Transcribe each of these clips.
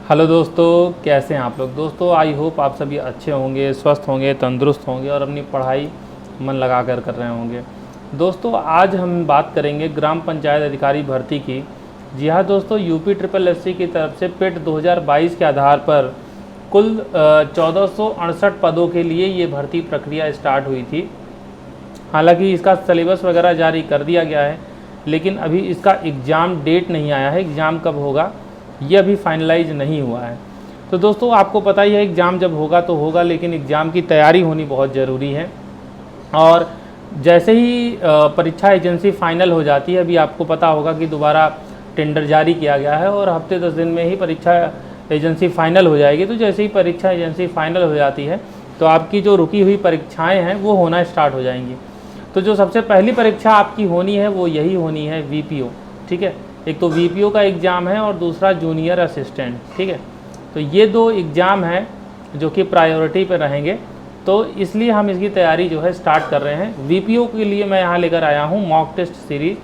Hello दोस्तों, कैसे हैं आप लोग। दोस्तों आई होप आप सभी अच्छे होंगे, स्वस्थ होंगे, तंदुरुस्त होंगे और अपनी पढ़ाई मन लगा कर रहे होंगे। दोस्तों आज हम बात करेंगे ग्राम पंचायत अधिकारी भर्ती की। जी हाँ दोस्तों, यूपी ट्रिपल एससी की तरफ से पेट 2022 के आधार पर कुल 1468 पदों के लिए ये भर्ती प्रक्रिया स्टार्ट हुई थी। हालांकि इसका सिलेबस वगैरह जारी कर दिया गया है, लेकिन अभी इसका एग्ज़ाम डेट नहीं आया है। एग्ज़ाम कब होगा ये अभी फाइनलाइज नहीं हुआ है। तो दोस्तों आपको पता ही है एग्ज़ाम जब होगा तो होगा, लेकिन एग्ज़ाम की तैयारी होनी बहुत ज़रूरी है। और जैसे ही परीक्षा एजेंसी फाइनल हो जाती है, अभी आपको पता होगा कि दोबारा टेंडर जारी किया गया है और हफ्ते 10 दिन में ही परीक्षा एजेंसी फाइनल हो जाएगी। तो जैसे ही परीक्षा एजेंसी फाइनल हो जाती है तो आपकी जो रुकी हुई परीक्षाएँ हैं वो होना स्टार्ट हो जाएंगी। तो जो सबसे पहली परीक्षा आपकी होनी है वो यही होनी है, वीपीओ। ठीक है, एक तो वीपीओ का एग्ज़ाम है और दूसरा जूनियर असिस्टेंट। ठीक है, तो ये दो एग्ज़ाम हैं जो कि प्रायोरिटी पर रहेंगे, तो इसलिए हम इसकी तैयारी जो है स्टार्ट कर रहे हैं। वीपीओ के लिए मैं यहाँ लेकर आया हूँ मॉक टेस्ट सीरीज़।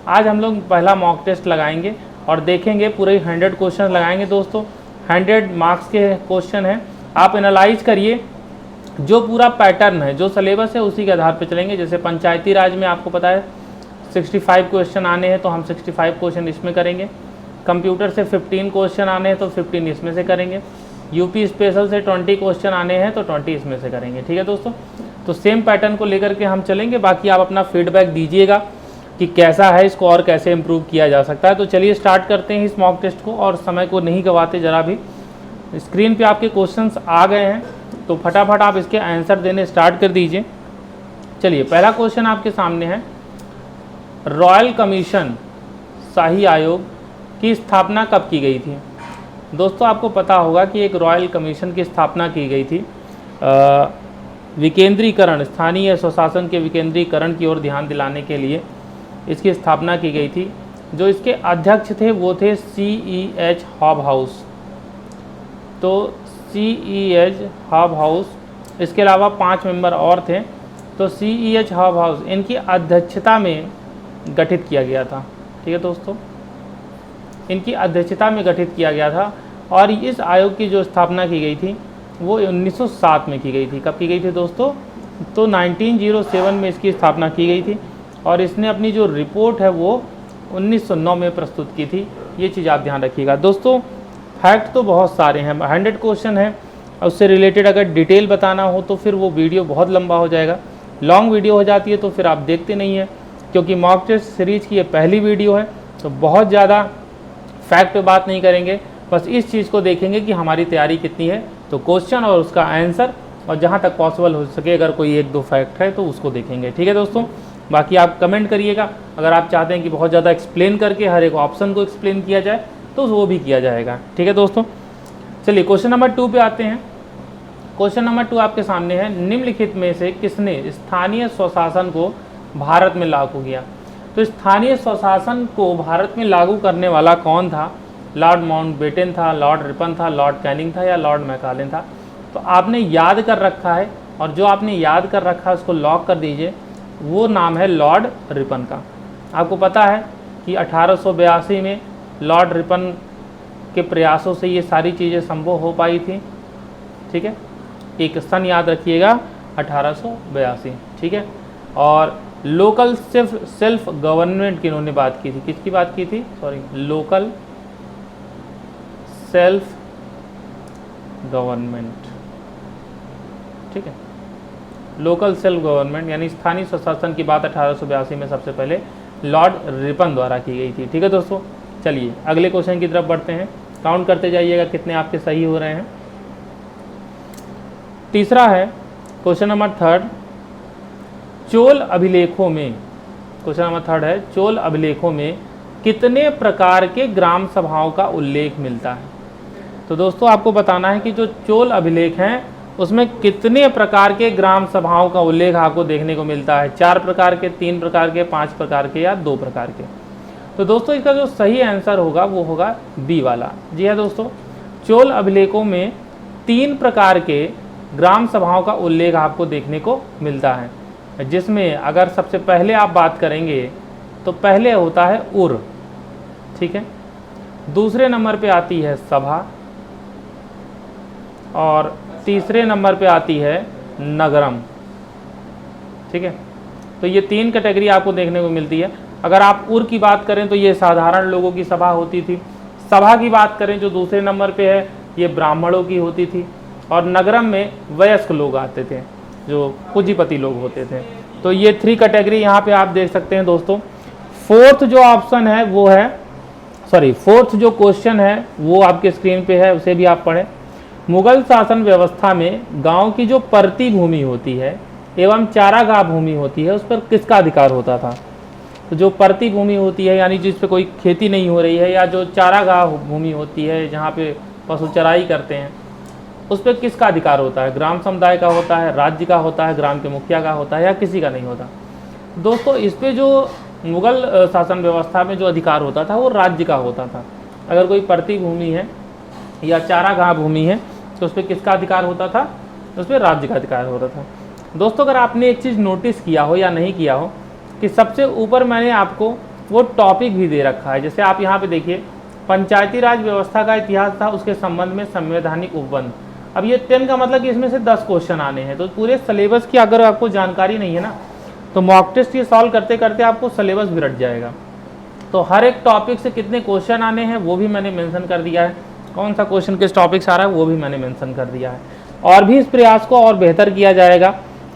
आज हम लोग पहला मॉक टेस्ट लगाएंगे और देखेंगे, पूरे 100 क्वेश्चन लगाएंगे दोस्तों। 100 मार्क्स के क्वेश्चन हैं। आप एनालाइज करिए, जो पूरा पैटर्न है, जो सिलेबस है, उसी के आधार पर चलेंगे। जैसे पंचायती राज में आपको पता है 65 क्वेश्चन आने हैं तो हम 65 क्वेश्चन इसमें करेंगे। कंप्यूटर से 15 क्वेश्चन आने हैं तो 15 इसमें से करेंगे। यूपी स्पेशल से 20 क्वेश्चन आने हैं तो 20 इसमें से करेंगे। ठीक है दोस्तों, तो सेम पैटर्न को लेकर के हम चलेंगे। बाकी आप अपना फीडबैक दीजिएगा कि कैसा है, इसको और कैसे इम्प्रूव किया जा सकता है। तो चलिए स्टार्ट करते हैं इस मॉक टेस्ट को और समय को नहीं गवाते ज़रा भी। स्क्रीन पे आपके क्वेश्चंस आ गए हैं तो फटाफट आप इसके आंसर देने स्टार्ट कर दीजिए। चलिए, पहला क्वेश्चन आपके सामने है, रॉयल कमीशन शाही आयोग की स्थापना कब की गई थी। दोस्तों आपको पता होगा कि एक रॉयल कमीशन की स्थापना की गई थी। विकेंद्रीकरण, स्थानीय स्वशासन के विकेंद्रीकरण की ओर ध्यान दिलाने के लिए इसकी स्थापना की गई थी। जो इसके अध्यक्ष थे वो थे CEH हॉबहाउस। तो CEH हॉबहाउस, इसके अलावा 5 मेंबर और थे। तो CEH हॉबहाउस इनकी अध्यक्षता में गठित किया गया था। ठीक है दोस्तों, इनकी अध्यक्षता में गठित किया गया था और इस आयोग की जो स्थापना की गई थी वो 1907 में की गई थी। कब की गई थी दोस्तों? तो 1907 में इसकी स्थापना की गई थी और इसने अपनी जो रिपोर्ट है वो 1909 में प्रस्तुत की थी। ये चीज़ आप ध्यान रखिएगा दोस्तों। फैक्ट तो बहुत सारे हैं, 100 क्वेश्चन है, उससे रिलेटेड अगर डिटेल बताना हो तो फिर वो वीडियो बहुत लंबा हो जाएगा। लॉन्ग वीडियो हो जाती है तो फिर आप देखते नहीं हैं, क्योंकि मॉक टेस्ट सीरीज़ की ये पहली वीडियो है। तो बहुत ज़्यादा फैक्ट पे बात नहीं करेंगे, बस इस चीज़ को देखेंगे कि हमारी तैयारी कितनी है। तो क्वेश्चन और उसका आंसर, और जहाँ तक पॉसिबल हो सके अगर कोई 1-2 फैक्ट है तो उसको देखेंगे। ठीक है दोस्तों, बाकी आप कमेंट करिएगा। अगर आप चाहते हैं कि बहुत ज़्यादा एक्सप्लेन करके हर एक ऑप्शन को एक्सप्लेन किया जाए तो वो भी किया जाएगा। ठीक है दोस्तों, चलिए क्वेश्चन नंबर 2 पे आते हैं। क्वेश्चन नंबर 2 आपके सामने है, निम्नलिखित में से किसने स्थानीय स्वशासन को भारत में लागू किया। तो स्थानीय स्वशासन को भारत में लागू करने वाला कौन था? लॉर्ड माउंटबेटन था, लॉर्ड रिपन था, लॉर्ड कैनिंग था या लॉर्ड मैकाले था? तो आपने याद कर रखा है, और जो आपने याद कर रखा है उसको लॉक कर दीजिए। वो नाम है लॉर्ड रिपन का। आपको पता है कि 1882 में लॉर्ड रिपन के प्रयासों से ये सारी चीज़ें संभव हो पाई थी। ठीक है, एक सन याद रखिएगा, 1882। ठीक है, और लोकल सेल्फ गवर्नमेंट की इन्होंने बात की थी। किसकी बात की थी? Sorry, local self government. ठीक है, लोकल सेल्फ गवर्नमेंट यानी स्थानीय स्वशासन की बात 1882 में सबसे पहले लॉर्ड रिपन द्वारा की गई थी। ठीक है दोस्तों, चलिए अगले क्वेश्चन की तरफ बढ़ते हैं। काउंट करते जाइएगा कितने आपके सही हो रहे हैं। तीसरा है क्वेश्चन नंबर 3, चोल अभिलेखों में, क्वेश्चन नंबर 3 है, चोल अभिलेखों में कितने प्रकार के ग्राम सभाओं का उल्लेख मिलता है। तो दोस्तों आपको बताना है कि जो चोल अभिलेख हैं उसमें कितने प्रकार के ग्राम सभाओं का उल्लेख आपको देखने को मिलता है। 4 प्रकार के, 3 प्रकार के, 5 प्रकार के या 2 प्रकार के। तो दोस्तों इसका जो सही आंसर होगा वो होगा बी वाला। जी हाँ दोस्तों, चोल अभिलेखों में 3 प्रकार के ग्राम सभाओं का उल्लेख आपको देखने को मिलता है, जिसमें अगर सबसे पहले आप बात करेंगे तो पहले होता है उर। ठीक है, दूसरे नंबर पे आती है सभा, और तीसरे नंबर पे आती है नगरम। ठीक है, तो ये 3 कैटेगरी आपको देखने को मिलती है। अगर आप उर की बात करें तो ये साधारण लोगों की सभा होती थी। सभा की बात करें जो दूसरे नंबर पे है, ये ब्राह्मणों की होती थी। और नगरम में वयस्क लोग आते थे, जो पूंजीपति लोग होते थे। तो ये 3 कैटेगरी यहाँ पे आप देख सकते हैं दोस्तों। फोर्थ जो ऑप्शन है वो है, फोर्थ जो क्वेश्चन है वो आपके स्क्रीन पे है, उसे भी आप पढ़ें। मुगल शासन व्यवस्था में गांव की जो परती भूमि होती है एवं चारागाह भूमि होती है, उस पर किसका अधिकार होता था? तो जो परती भूमि होती है यानी जिस पे कोई खेती नहीं हो रही है, या जो चारागाह भूमि होती है जहाँ पे पशु चराई करते हैं, उस पर किसका अधिकार होता है? ग्राम समुदाय का होता है, राज्य का होता है, ग्राम के मुखिया का होता है, या किसी का नहीं होता? दोस्तों इस पे जो मुगल शासन व्यवस्था में जो अधिकार होता था वो राज्य का होता था। अगर कोई परती भूमि है या चारागाह भूमि है तो उस पर किसका अधिकार होता था? उस पर राज्य का अधिकार होता था। दोस्तों अगर आपने एक चीज़ नोटिस किया हो या नहीं किया हो कि सबसे ऊपर मैंने आपको वो टॉपिक भी दे रखा है। जैसे आप यहाँ पे देखिए, पंचायती राज व्यवस्था का इतिहास था, उसके संबंध में संवैधानिक उपबंध। अब ये 10 का मतलब कि इसमें से 10 क्वेश्चन आने हैं। तो पूरे सिलेबस की अगर आपको जानकारी नहीं है ना, तो मॉक टेस्ट ये सॉल्व करते करते आपको सिलेबस भी रट जाएगा। तो हर एक टॉपिक से कितने क्वेश्चन आने हैं वो भी मैंने मेंशन कर दिया है, कौन सा क्वेश्चन किस टॉपिक से आ रहा है वो भी मैंने मेंशन कर दिया है। और भी इस प्रयास को और बेहतर किया जाएगा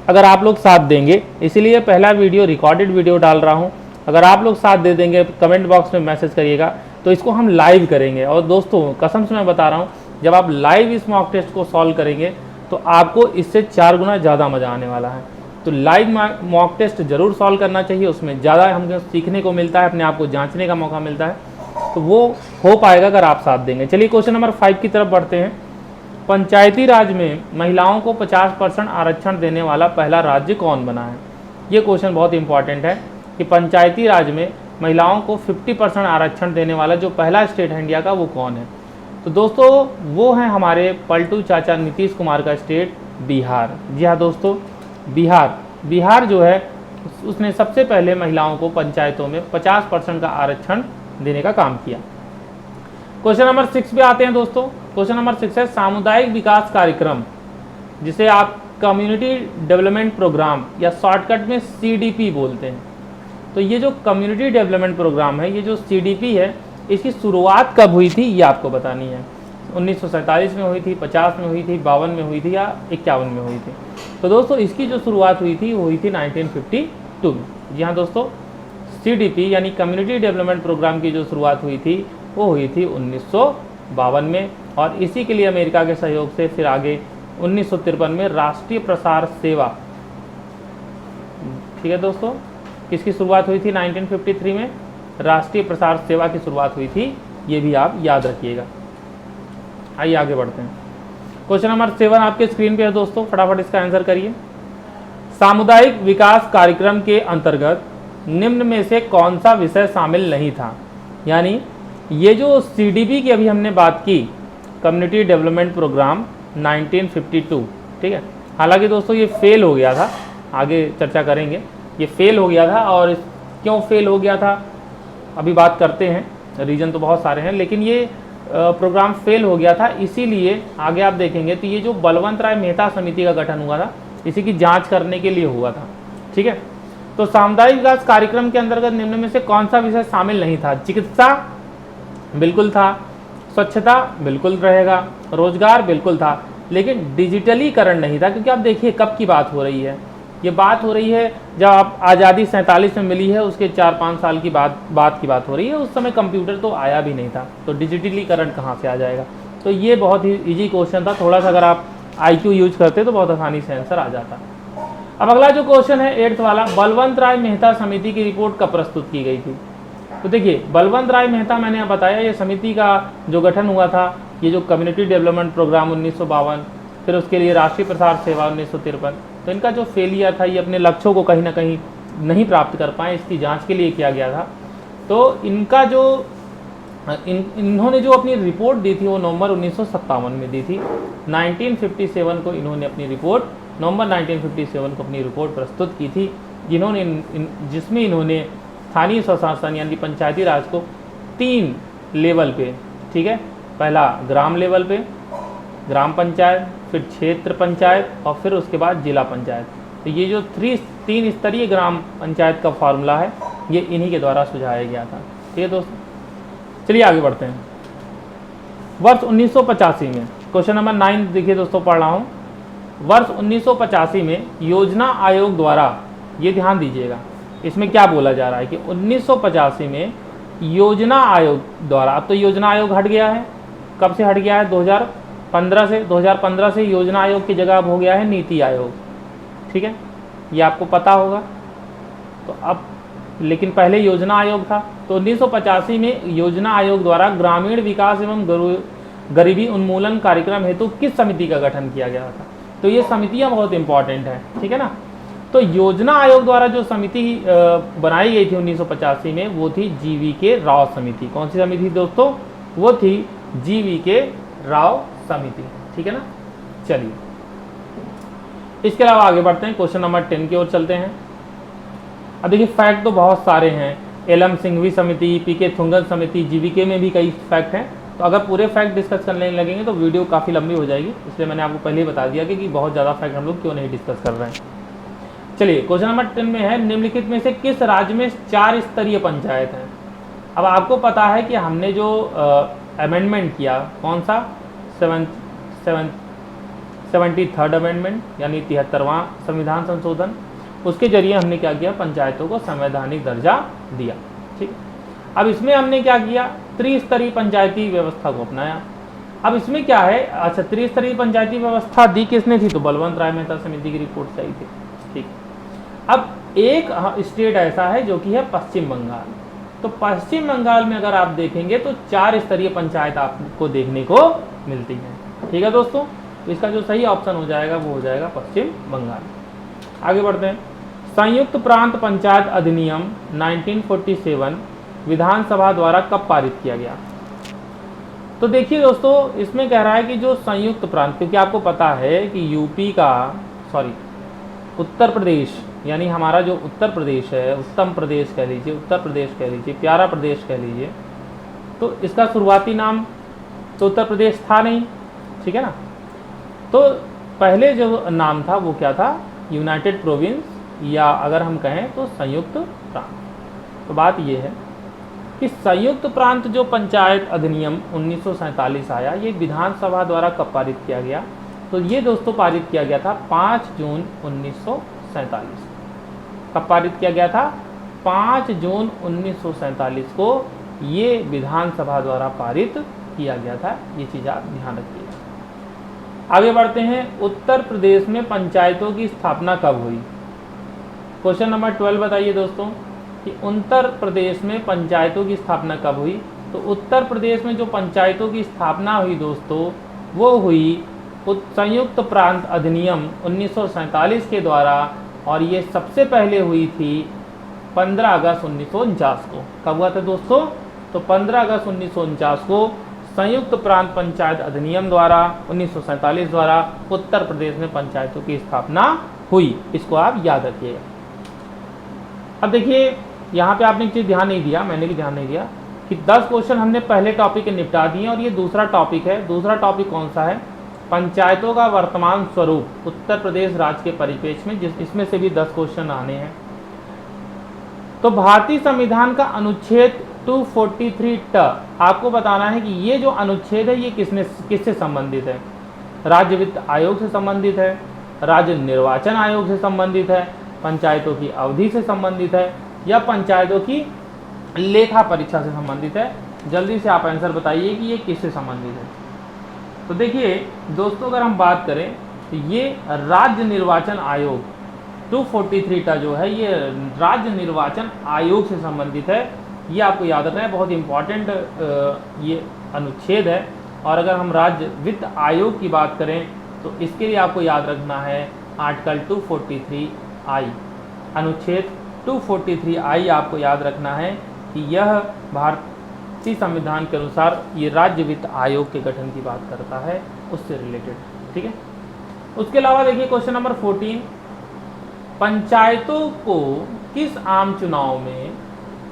अगर आप लोग साथ देंगे, इसीलिए पहला वीडियो रिकॉर्डेड वीडियो डाल रहा हूँ। अगर आप लोग साथ दे देंगे, कमेंट बॉक्स में मैसेज करिएगा, तो इसको हम लाइव करेंगे। और दोस्तों कसम से मैं बता रहा हूँ, जब आप लाइव इस मॉक टेस्ट को सॉल्व करेंगे तो आपको इससे 4 गुना ज़्यादा मज़ा आने वाला है। तो लाइव मॉक टेस्ट जरूर सॉल्व करना चाहिए, उसमें ज़्यादा हमको सीखने को मिलता है, अपने आप को जांचने का मौका मिलता है। तो वो हो पाएगा अगर आप साथ देंगे। चलिए क्वेश्चन नंबर 5 की तरफ बढ़ते हैं। पंचायती राज में महिलाओं को 50% आरक्षण देने वाला पहला राज्य कौन बना है? ये क्वेश्चन बहुत इंपॉर्टेंट है कि पंचायती राज में महिलाओं को 50% आरक्षण देने वाला जो पहला स्टेट है इंडिया का, वो कौन है? तो दोस्तों वो है हमारे पलटू चाचा नीतीश कुमार का स्टेट बिहार। जी हाँ दोस्तों, बिहार जो है उसने सबसे पहले महिलाओं को पंचायतों में 50% का आरक्षण देने का काम किया। क्वेश्चन नंबर 6 पे आते हैं दोस्तों। क्वेश्चन नंबर 6 है सामुदायिक विकास कार्यक्रम, जिसे आप कम्युनिटी डेवलपमेंट प्रोग्राम या शॉर्टकट में CDP बोलते हैं। तो ये जो कम्युनिटी डेवलपमेंट प्रोग्राम है, ये जो CDP है, इसकी शुरुआत कब हुई थी ये आपको बतानी है। 1947 में हुई थी, 50 में हुई थी, 52 में हुई थी, या 51 में हुई थी? तो दोस्तों इसकी जो शुरुआत हुई थी वो हुई थी 1952 में। जी हाँ दोस्तों, CDP यानी कम्युनिटी डेवलपमेंट प्रोग्राम की जो शुरुआत हुई थी वो हुई थी 1952 में। और इसी के लिए अमेरिका के सहयोग से फिर आगे 1953 में राष्ट्रीय प्रसार सेवा, ठीक है दोस्तों, किसकी शुरुआत हुई थी? 1953 में राष्ट्रीय प्रसार सेवा की शुरुआत हुई थी, ये भी आप याद रखिएगा। आइए आगे बढ़ते हैं। क्वेश्चन नंबर 7 आपके स्क्रीन पे है दोस्तों, फटाफट इसका आंसर करिए। सामुदायिक विकास कार्यक्रम के अंतर्गत निम्न में से कौन सा विषय शामिल नहीं था? यानी ये जो CDP की अभी हमने बात की, कम्युनिटी डेवलपमेंट प्रोग्राम 1952, ठीक है। हालांकि दोस्तों ये फेल हो गया था, आगे चर्चा करेंगे। ये फेल हो गया था, और क्यों फेल हो गया था अभी बात करते हैं, रीज़न तो बहुत सारे हैं, लेकिन ये प्रोग्राम फेल हो गया था इसीलिए आगे आप देखेंगे तो ये जो बलवंत राय मेहता समिति का गठन हुआ था, इसी की जांच करने के लिए हुआ था, ठीक है। तो सामुदायिक विकास कार्यक्रम के अंतर्गत निम्न में से कौन सा विषय शामिल नहीं था? चिकित्सा बिल्कुल था, स्वच्छता बिल्कुल रहेगा, रोजगार बिल्कुल था, लेकिन डिजिटलीकरण नहीं था। क्योंकि आप देखिए कब की बात हो रही है, ये बात हो रही है जब आप आज़ादी 47 में मिली है, उसके 4-5 साल की बात की बात हो रही है। उस समय कंप्यूटर तो आया भी नहीं था, तो डिजिटलीकरण कहाँ से आ जाएगा? तो ये बहुत ही इजी क्वेश्चन था, थोड़ा सा अगर आप IQ यूज करते तो बहुत आसानी से आंसर आ जाता। अब अगला जो क्वेश्चन है 8th वाला, बलवंत राय मेहता समिति की रिपोर्ट कब प्रस्तुत की गई थी? तो देखिए बलवंत राय मेहता, मैंने बताया ये समिति का जो गठन हुआ था, ये जो कम्युनिटी डेवलपमेंट प्रोग्राम 1952, फिर उसके लिए राष्ट्रीय प्रसार सेवा 1953, तो इनका जो फेलियर था, ये अपने लक्ष्यों को कहीं ना कहीं नहीं प्राप्त कर पाए, इसकी जांच के लिए किया गया था। तो इनका जो इन्होंने जो अपनी रिपोर्ट दी थी वो नवंबर 1957 में दी थी। 1957 को इन्होंने अपनी रिपोर्ट, नवंबर 1957 को अपनी रिपोर्ट प्रस्तुत की थी, जिसमें इन्होंने स्थानीय स्वशासन यानी पंचायती राज को 3 लेवल पे, ठीक है, पहला ग्राम लेवल पे, ग्राम पंचायत, फिर क्षेत्र पंचायत और फिर उसके बाद जिला पंचायत। तो ये जो तीन स्तरीय ग्राम पंचायत का फॉर्मूला है ये इन्हीं के द्वारा सुझाया गया था। ठीक है दोस्तों, चलिए आगे बढ़ते हैं। वर्ष 1985 में क्वेश्चन नंबर 9 देखिए दोस्तों, पढ़ रहा हूँ। वर्ष 1985 में योजना आयोग द्वारा, ये ध्यान दीजिएगा, इसमें क्या बोला जा रहा है कि 1985 में योजना आयोग द्वारा, अब तो योजना आयोग हट गया है, कब से हट गया है? 2015 से। 2015 से योजना आयोग की जगह अब हो गया है नीति आयोग। ठीक है, ये आपको पता होगा। तो अब लेकिन पहले योजना आयोग था। तो 1985 में योजना आयोग द्वारा ग्रामीण विकास एवं गरीबी उन्मूलन कार्यक्रम हेतु किस समिति का गठन किया गया था? तो ये समितियां बहुत इंपॉर्टेंट हैं, ठीक है ना। तो योजना आयोग द्वारा जो समिति बनाई गई थी 1985 में, वो थी GV.K. राव समिति। कौन सी समिति दोस्तों? वो थी GV.K. राव समिति। ठीक है ना। चलिए इसके अलावा आगे बढ़ते हैं, क्वेश्चन नंबर 10 की ओर चलते हैं। अब देखिए फैक्ट तो बहुत सारे हैं। LM सिंघवी समिति, PK थुंगन समिति, GV.K. में भी कई फैक्ट हैं। तो अगर पूरे फैक्ट डिस्कस करने लगेंगे तो वीडियो काफ़ी लंबी हो जाएगी, इसलिए मैंने आपको पहले ही बता दिया कि बहुत ज़्यादा फैक्ट हम लोग क्यों नहीं डिस्कस कर रहे हैं। चलिए क्वेश्चन नंबर 10 में है, निम्नलिखित में से किस राज्य में 4 स्तरीय पंचायत है? अब आपको पता है कि हमने जो अमेंडमेंट किया, कौन सा? 73rd अमेंडमेंट, यानी 73वां संविधान संशोधन, उसके जरिए हमने क्या किया? पंचायतों को संवैधानिक दर्जा दिया। ठीक, अब इसमें हमने क्या किया? त्रिस्तरीय पंचायती व्यवस्था को अपनाया। अब इसमें क्या है? अच्छा, त्रिस्तरीय पंचायती व्यवस्था दी किसने थी? तो बलवंत राय मेहता समिति की रिपोर्ट से आई थी। ठीक, अब एक स्टेट ऐसा है जो कि है पश्चिम बंगाल। तो पश्चिम बंगाल में अगर आप देखेंगे तो 4 स्तरीय पंचायत आपको देखने को मिलती है। ठीक है दोस्तों, तो इसका जो सही ऑप्शन हो जाएगा वो हो जाएगा पश्चिम बंगाल। आगे बढ़ते हैं। संयुक्त प्रांत पंचायत अधिनियम 1947 विधानसभा द्वारा कब पारित किया गया? तो देखिए दोस्तों, इसमें कह रहा है कि जो संयुक्त प्रांत, क्योंकि आपको पता है कि उत्तर प्रदेश, यानी हमारा जो उत्तर प्रदेश है, उत्तम प्रदेश कह लीजिए, उत्तर प्रदेश कह लीजिए, प्यारा प्रदेश कह लीजिए, तो इसका शुरुआती नाम तो उत्तर प्रदेश था नहीं। ठीक है ना। तो पहले जो नाम था वो क्या था? यूनाइटेड प्रोविंस, या अगर हम कहें तो संयुक्त प्रांत। तो बात ये है कि संयुक्त प्रांत जो पंचायत अधिनियम 1947 आया, ये विधानसभा द्वारा कब पारित किया गया? तो ये दोस्तों पारित किया गया था 5 जून 1947। कब पारित किया गया था? 5 जून 1947 को ये विधानसभा द्वारा पारित किया गया था। ये चीज़ आप ध्यान रखिएगा। आगे बढ़ते हैं। उत्तर प्रदेश में पंचायतों की स्थापना कब हुई? क्वेश्चन नंबर 12 बताइए दोस्तों कि उत्तर प्रदेश में पंचायतों की स्थापना कब हुई? तो उत्तर प्रदेश में जो पंचायतों की स्थापना हुई दोस्तों, वो हुई संयुक्त प्रांत अधिनियम 1947 के द्वारा, और ये सबसे पहले हुई थी 15 अगस्त 1949 को। कब हुआ था दोस्तों? तो 15 अगस्त 1949 को संयुक्त प्रांत पंचायत अधिनियम द्वारा 1947 द्वारा उत्तर प्रदेश में पंचायतों की स्थापना हुई। इसको आप याद रखिएगा। अब देखिए यहाँ पे आपने एक चीज़ ध्यान नहीं दिया, मैंने भी ध्यान नहीं दिया कि 10 क्वेश्चन हमने पहले टॉपिक के निपटा दिए और ये दूसरा टॉपिक है। दूसरा टॉपिक कौन सा है? पंचायतों का वर्तमान स्वरूप उत्तर प्रदेश राज्य के परिप्रेक्ष्य में, इसमें से भी 10 क्वेश्चन आने हैं। तो भारतीय संविधान का अनुच्छेद 243 आपको बताना है कि ये जो अनुच्छेद है ये किससे संबंधित है? राज्य वित्त आयोग से संबंधित है, राज्य निर्वाचन आयोग से संबंधित है, पंचायतों की अवधि से संबंधित है, या पंचायतों की लेखा परीक्षा से संबंधित है? जल्दी से आप आंसर बताइए कि ये किससे संबंधित है। तो देखिए दोस्तों, अगर हम बात करें तो ये राज्य निर्वाचन आयोग 243 जो है ये राज्य निर्वाचन आयोग से संबंधित है। ये आपको याद रखना है, बहुत इंपॉर्टेंट ये अनुच्छेद है। और अगर हम राज्य वित्त आयोग की बात करें तो इसके लिए आपको याद रखना है आर्टिकल 243I, अनुच्छेद 243I आपको याद रखना है कि यह भारतीय संविधान के अनुसार ये राज्य वित्त आयोग के गठन की बात करता है, उससे रिलेटेड। ठीक है। उसके अलावा देखिए क्वेश्चन नंबर 14, पंचायतों को किस आम चुनाव में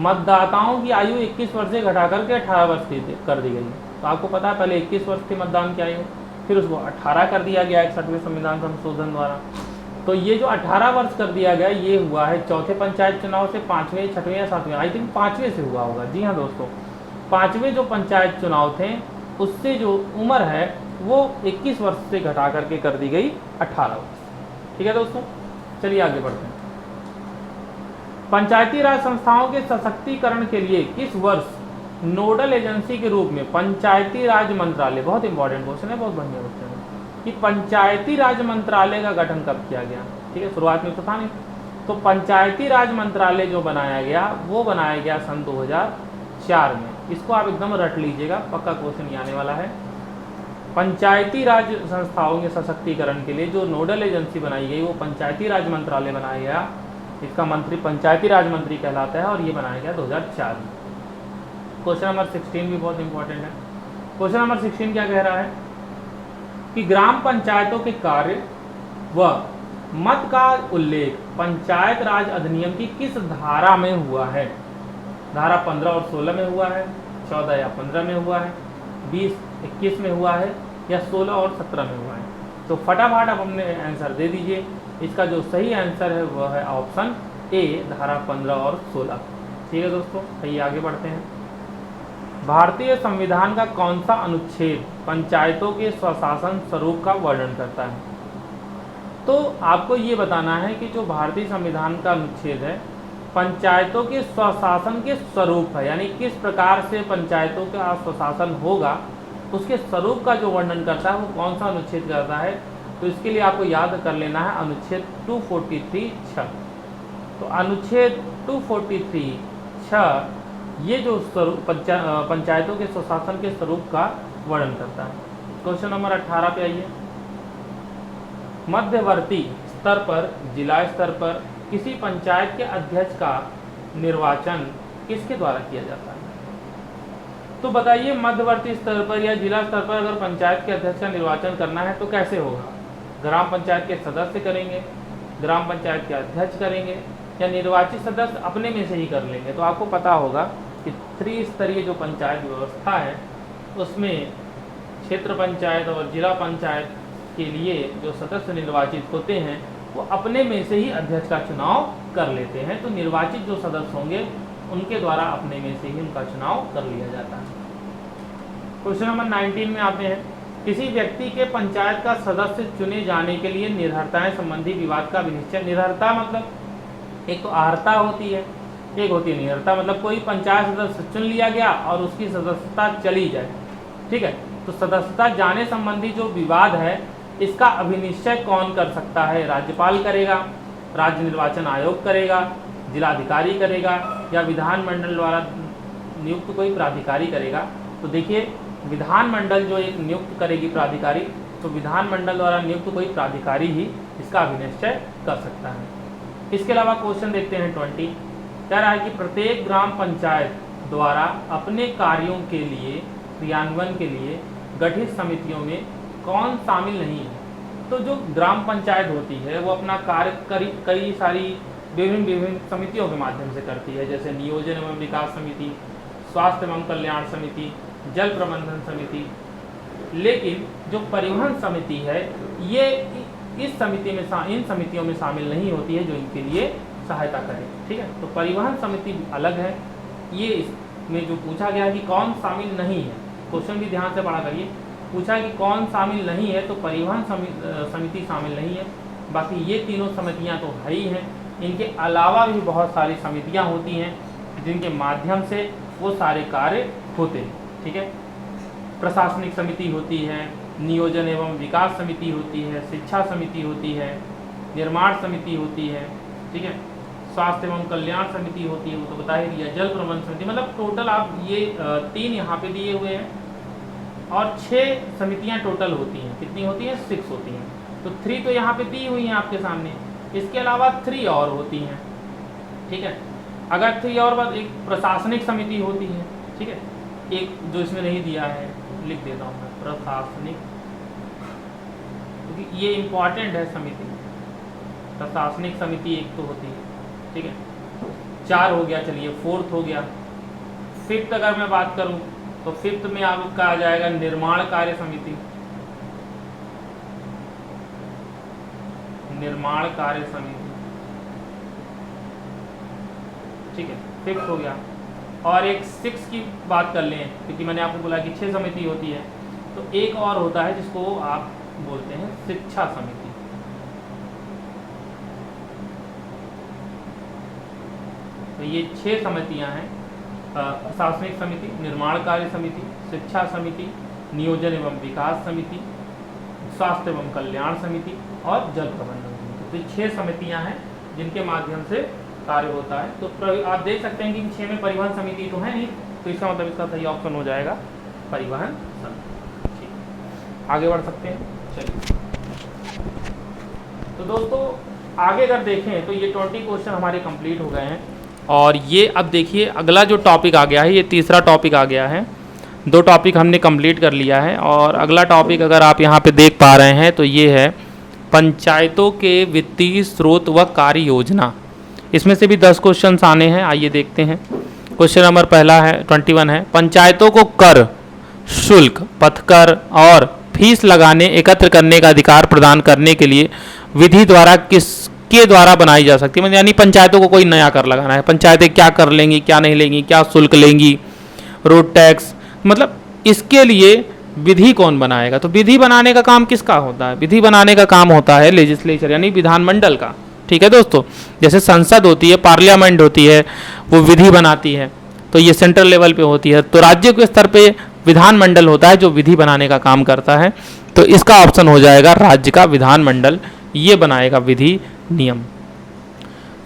मतदाताओं की आयु 21 वर्ष से घटा करके 18 वर्ष कर दी गई? तो आपको पता है पहले 21 वर्ष थी मतदान की आयु, फिर उसको 18 कर दिया गया 61वें संविधान संशोधन द्वारा। तो ये जो 18 वर्ष कर दिया गया ये हुआ है चौथे पंचायत चुनाव से, 5वें 6वें या 7वें, आई थिंक 5वें से हुआ होगा। जी हाँ दोस्तों, 5वें जो पंचायत चुनाव थे उससे जो उम्र है वो 21 वर्ष से घटा करके कर दी गई 18 वर्ष। ठीक है दोस्तों, चलिए आगे बढ़ते हैं। पंचायती राज संस्थाओं के सशक्तिकरण के लिए किस वर्ष नोडल एजेंसी के रूप में पंचायती राज मंत्रालय, बहुत इंपॉर्टेंट क्वेश्चन है, बहुत बढ़िया क्वेश्चन है, कि पंचायती राज मंत्रालय का गठन कब किया गया? ठीक है, शुरुआत में तो था नहीं। तो पंचायती राज मंत्रालय जो बनाया गया वो बनाया गया सन 2004 में। इसको आप एकदम रट लीजिएगा, पक्का क्वेश्चन ये आने वाला है। पंचायती राज संस्थाओं के सशक्तिकरण के लिए जो नोडल एजेंसी बनाई गई वो पंचायती राज मंत्रालय बनाया गया। इसका मंत्री पंचायती राज मंत्री कहलाता है और ये बनाया गया 2004 में। क्वेश्चन नंबर 16 भी बहुत इंपॉर्टेंट है। क्वेश्चन नंबर 16 क्या कह रहा है कि ग्राम पंचायतों के कार्य व मत का उल्लेख पंचायत राज अधिनियम की किस धारा में हुआ है? धारा 15 और 16 में हुआ है, 14 या 15 में हुआ है, 20 21 में हुआ है, या 16 और 17 में हुआ है? तो फटाफट आप अपने आंसर दे दीजिए। इसका जो सही आंसर है वह है ऑप्शन ए, धारा 15 और 16। ठीक है दोस्तों, आइए आगे बढ़ते हैं। भारतीय संविधान का कौन सा अनुच्छेद पंचायतों के स्वशासन स्वरूप का वर्णन करता है? तो आपको ये बताना है कि जो भारतीय संविधान का अनुच्छेद है पंचायतों के स्वशासन के स्वरूप है, यानी किस प्रकार से पंचायतों का स्वशासन होगा उसके स्वरूप का जो वर्णन करता है वो कौन सा अनुच्छेद करता है? तो इसके लिए आपको याद कर लेना है अनुच्छेद 243(6). तो अनुच्छेद 243(6) ये जो स्वरूप पंचायतों के स्वशासन के स्वरूप का वर्णन करता है। क्वेश्चन नंबर 18 पे आइए। मध्यवर्ती स्तर पर, जिला स्तर पर किसी पंचायत के अध्यक्ष का निर्वाचन किसके द्वारा किया जाता है? तो बताइए, मध्यवर्ती स्तर पर या जिला स्तर पर अगर पंचायत के अध्यक्ष का निर्वाचन करना है तो कैसे होगा? ग्राम पंचायत के सदस्य करेंगे, ग्राम पंचायत के अध्यक्ष करेंगे, या निर्वाचित सदस्य अपने में से ही कर लेंगे? तो आपको पता होगा कि त्रिस्तरीय जो पंचायत व्यवस्था है उसमें क्षेत्र पंचायत और जिला पंचायत के लिए जो सदस्य निर्वाचित होते हैं वो अपने में से ही अध्यक्ष का चुनाव कर लेते हैं। तो निर्वाचित जो सदस्य होंगे उनके द्वारा अपने में से ही उनका चुनाव कर लिया जाता है। क्वेश्चन नंबर 19 में आते हैं। किसी व्यक्ति के पंचायत का सदस्य चुने जाने के लिए निर्भरताएं संबंधी विवाद का विनिश्चय। निर्भरता मतलब एक तो अर्हता होती है, एक होती है निरर्ता, मतलब कोई पंचायत सदस्य चुन लिया गया और उसकी सदस्यता चली जाए। ठीक है, तो सदस्यता जाने संबंधी जो विवाद है इसका अभिनिश्चय कौन कर सकता है? राज्यपाल करेगा, राज्य निर्वाचन आयोग करेगा, जिलाधिकारी करेगा, या विधानमंडल द्वारा नियुक्त कोई प्राधिकारी करेगा? तो देखिए, विधानमंडल जो एक नियुक्त करेगी प्राधिकारी, तो विधानमंडल द्वारा नियुक्त कोई प्राधिकारी ही इसका अभिनिश्चय कर सकता है। इसके अलावा क्वेश्चन देखते हैं 20। कह रहा है कि प्रत्येक ग्राम पंचायत द्वारा अपने कार्यों के लिए, क्रियान्वयन के लिए गठित समितियों में कौन शामिल नहीं है? तो जो ग्राम पंचायत होती है वो अपना कार्य कई सारी विभिन्न समितियों के माध्यम से करती है, जैसे नियोजन एवं विकास समिति, स्वास्थ्य एवं कल्याण समिति, जल प्रबंधन समिति। लेकिन जो परिवहन समिति है ये इस समिति में इन समितियों में शामिल नहीं होती है जो इनके लिए सहायता करे। ठीक है, तो परिवहन समिति अलग है। ये इसमें जो पूछा गया है कि कौन शामिल नहीं है, क्वेश्चन भी ध्यान से पढ़ा करिए। पूछा कि कौन शामिल नहीं है, तो परिवहन समिति शामिल नहीं है। बाकी ये तीनों समितियां तो है ही हैं, इनके अलावा भी बहुत सारी समितियां होती हैं जिनके माध्यम से वो सारे कार्य होते हैं। ठीक है, प्रशासनिक समिति होती है, नियोजन एवं विकास समिति होती है, शिक्षा समिति होती है, निर्माण समिति होती है, ठीक है, स्वास्थ्य एवं कल्याण समिति होती है, वो तो बता ही दिया, जल प्रबंधन समिति। मतलब टोटल आप ये 3 यहाँ पे दिए हुए हैं और 6 समितियाँ टोटल होती हैं। कितनी होती हैं? 6 होती हैं। तो 3 तो यहाँ पे दी हुई हैं आपके सामने, इसके अलावा 3 और होती हैं। ठीक है, अगर 3 और बाद एक प्रशासनिक समिति होती है। ठीक है, एक जो इसमें नहीं दिया है लिख देता हूँ मैं, प्रशासनिक, क्योंकि ये इम्पॉर्टेंट है समिति। प्रशासनिक समिति एक तो होती है। ठीक है, 4 हो गया, चलिए 4th हो गया। 5th अगर मैं बात करूँ तो 5th में आपका आ जाएगा निर्माण कार्य समिति। निर्माण कार्य समिति, ठीक है, फिक्स हो गया। और एक 6 की बात कर लें, क्योंकि मैंने आपको बोला कि 6 समिति होती है, तो एक और होता है जिसको आप बोलते हैं शिक्षा समिति। तो ये 6 समितियां हैं, प्रशासनिक समिति, निर्माण कार्य समिति, शिक्षा समिति, नियोजन एवं विकास समिति, स्वास्थ्य एवं कल्याण समिति और जल प्रबंधन समिति। तो 6 समितियां हैं जिनके माध्यम से कार्य होता है। तो आप देख सकते हैं कि 6 में परिवहन समिति तो है नहीं, तो इसका मतलब इसका सही ऑप्शन हो जाएगा परिवहन समिति। ठीक, आगे बढ़ सकते हैं। चलिए, तो दोस्तों आगे अगर देखें तो ये 20 क्वेश्चन हमारे कंप्लीट हो गए हैं। और ये अब देखिए अगला जो टॉपिक आ गया है, ये तीसरा टॉपिक आ गया है। 2 टॉपिक हमने कंप्लीट कर लिया है और अगला टॉपिक अगर आप यहाँ पे देख पा रहे हैं तो ये है पंचायतों के वित्तीय स्रोत व कार्य योजना। इसमें से भी 10 क्वेश्चन आने हैं, आइए देखते हैं। क्वेश्चन नंबर पहला है 21 है, पंचायतों को कर, शुल्क, पथकर और फीस लगाने एकत्र करने का अधिकार प्रदान करने के लिए विधि द्वारा किसके द्वारा बनाई जा सकती है। यानी पंचायतों को कोई नया कर लगाना है, पंचायतें क्या कर लेंगी, क्या नहीं लेंगी, क्या शुल्क लेंगी, रोड टैक्स, मतलब इसके लिए विधि कौन बनाएगा। तो विधि बनाने का काम किसका होता है? विधि बनाने का काम होता है लेजिस्लेचर यानी विधानमंडल का। ठीक है दोस्तों, जैसे संसद होती है, पार्लियामेंट होती है, वो विधि बनाती है, तो ये सेंट्रल लेवल पे होती है। तो राज्य के स्तर पे विधानमंडल होता है जो विधि बनाने का काम करता है। तो इसका ऑप्शन हो जाएगा राज्य का विधानमंडल, ये बनाएगा विधि नियम।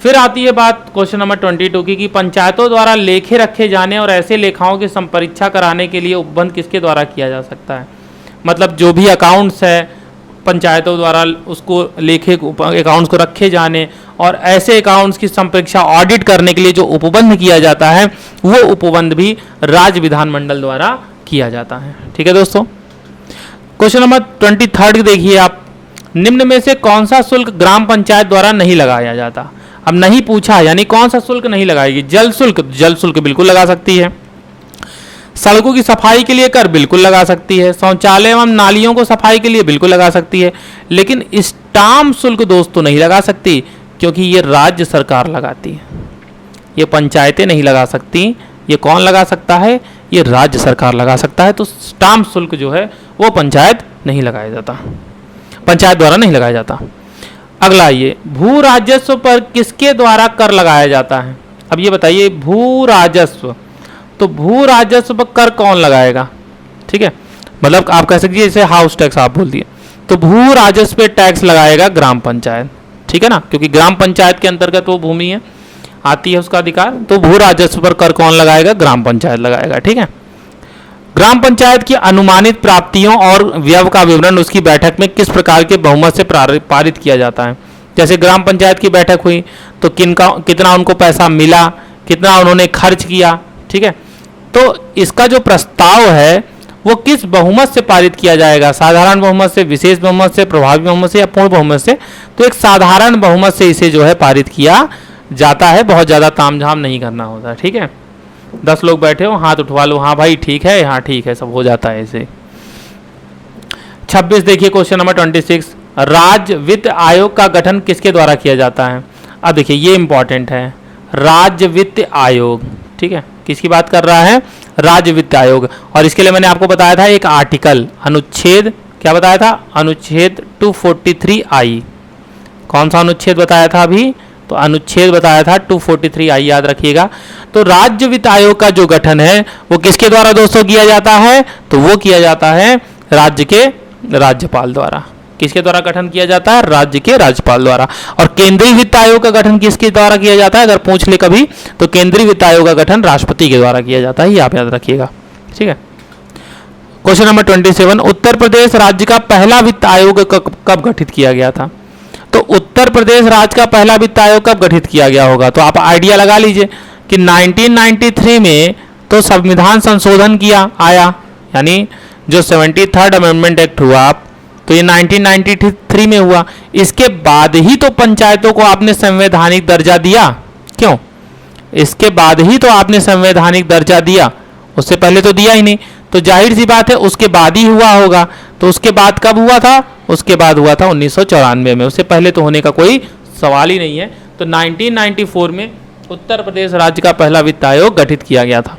फिर आती है बात क्वेश्चन नंबर 22 की कि पंचायतों द्वारा लेखे रखे जाने और ऐसे लेखाओं की संपरीक्षा कराने के लिए उपबंध किसके द्वारा किया जा सकता है। मतलब जो भी अकाउंट्स है पंचायतों द्वारा उसको लेखे अकाउंट्स को रखे जाने और ऐसे अकाउंट्स की संपरीक्षा ऑडिट करने के लिए जो उपबंध किया जाता है वो उपबंध भी राज्य विधानमंडल द्वारा किया जाता है। ठीक है दोस्तों, क्वेश्चन नंबर 23 देखिए आप, निम्न में से कौन सा शुल्क ग्राम पंचायत द्वारा नहीं लगाया जाता। अब नहीं पूछा यानी कौन सा शुल्क नहीं लगाएगी। जल शुल्क, जल शुल्क बिल्कुल लगा सकती है। सड़कों की सफाई के लिए कर बिल्कुल लगा सकती है। शौचालय एवं नालियों को सफाई के लिए बिल्कुल लगा सकती है। लेकिन स्टाम्प शुल्क दोस्तों नहीं लगा सकती, क्योंकि ये राज्य सरकार लगाती है, ये पंचायतें नहीं लगा सकती। ये कौन लगा सकता है? ये राज्य सरकार लगा सकता है। तो स्टाम्प शुल्क जो है वो पंचायत नहीं लगाया जाता, पंचायत द्वारा नहीं लगाया जाता। अगला ये भू राजस्व पर किसके द्वारा कर लगाया जाता है। अब ये बताइए भू राजस्व, तो भू राजस्व पर कर कौन लगाएगा। ठीक है, मतलब आप कह सकते जैसे हाउस टैक्स आप बोल दिए, तो भू राजस्व पे टैक्स लगाएगा ग्राम पंचायत। ठीक है ना, क्योंकि ग्राम पंचायत के अंतर्गत वो भूमि है, आती है उसका अधिकार। तो भू राजस्व पर कर कौन लगाएगा? ग्राम पंचायत लगाएगा। ठीक है, ग्राम पंचायत की अनुमानित प्राप्तियों और व्यय का विवरण उसकी बैठक में किस प्रकार के बहुमत से पारित किया जाता है। जैसे ग्राम पंचायत की बैठक हुई तो कितना उनको पैसा मिला, कितना उन्होंने खर्च किया। ठीक है, तो इसका जो प्रस्ताव है वो किस बहुमत से पारित किया जाएगा? साधारण बहुमत से, विशेष बहुमत से, प्रभावी बहुमत से या पूर्ण बहुमत से? तो एक साधारण बहुमत से इसे जो है पारित किया जाता है, बहुत ज़्यादा तामझाम नहीं करना होता। ठीक है, 10 लोग बैठे हो, हाथ उठवा लो, हाँ भाई ठीक है, हाँ ठीक है, सब हो जाता है ऐसे। 26 देखिए क्वेश्चन नंबर 26, राज्य वित्त आयोग का गठन किसके द्वारा किया जाता है। अब देखिए ये इंपॉर्टेंट है, राज्य वित्त आयोग। ठीक है, किसकी बात कर रहा है? राज्य वित्त आयोग। और इसके लिए मैंने आपको बताया था एक आर्टिकल, अनुच्छेद क्या बताया था? अनुच्छेद 243I। कौन सा अनुच्छेद बताया था अभी? तो अनुच्छेद बताया था 243I, याद रखिएगा। तो राज्य वित्त आयोग का जो गठन है वो किसके द्वारा दोस्तों किया जाता है? तो वो किया जाता है राज्य के राज्यपाल द्वारा। किसके द्वारा गठन किया जाता है? राज्य के राज्यपाल द्वारा। और केंद्रीय वित्त आयोग का गठन किसके द्वारा किया जाता है? अगर पूछ ले कभी तो केंद्रीय वित्त आयोग का गठन राष्ट्रपति के द्वारा किया जाता है, ये आप याद रखिएगा। ठीक है, क्वेश्चन नंबर 27, उत्तर प्रदेश राज्य का पहला वित्त आयोग कब गठित किया गया था। तो उत्तर प्रदेश राज्य का पहला वित्त आयोग कब गठित किया गया होगा? तो आप आइडिया लगा लीजिए कि 1993 में तो संविधान संशोधन किया आया, यानी जो 73rd अमेंडमेंट एक्ट हुआ तो ये 1993 में हुआ। इसके बाद ही तो पंचायतों को आपने संवैधानिक दर्जा दिया। क्यों? इसके बाद ही तो आपने संवैधानिक दर्जा दिया, उससे पहले तो दिया ही नहीं। तो जाहिर सी बात है उसके बाद ही हुआ होगा। तो उसके बाद कब हुआ था? उसके बाद हुआ था 1994 में, उससे पहले तो होने का कोई सवाल ही नहीं है। तो 1994 में उत्तर प्रदेश राज्य का पहला वित्त आयोग गठित किया गया था।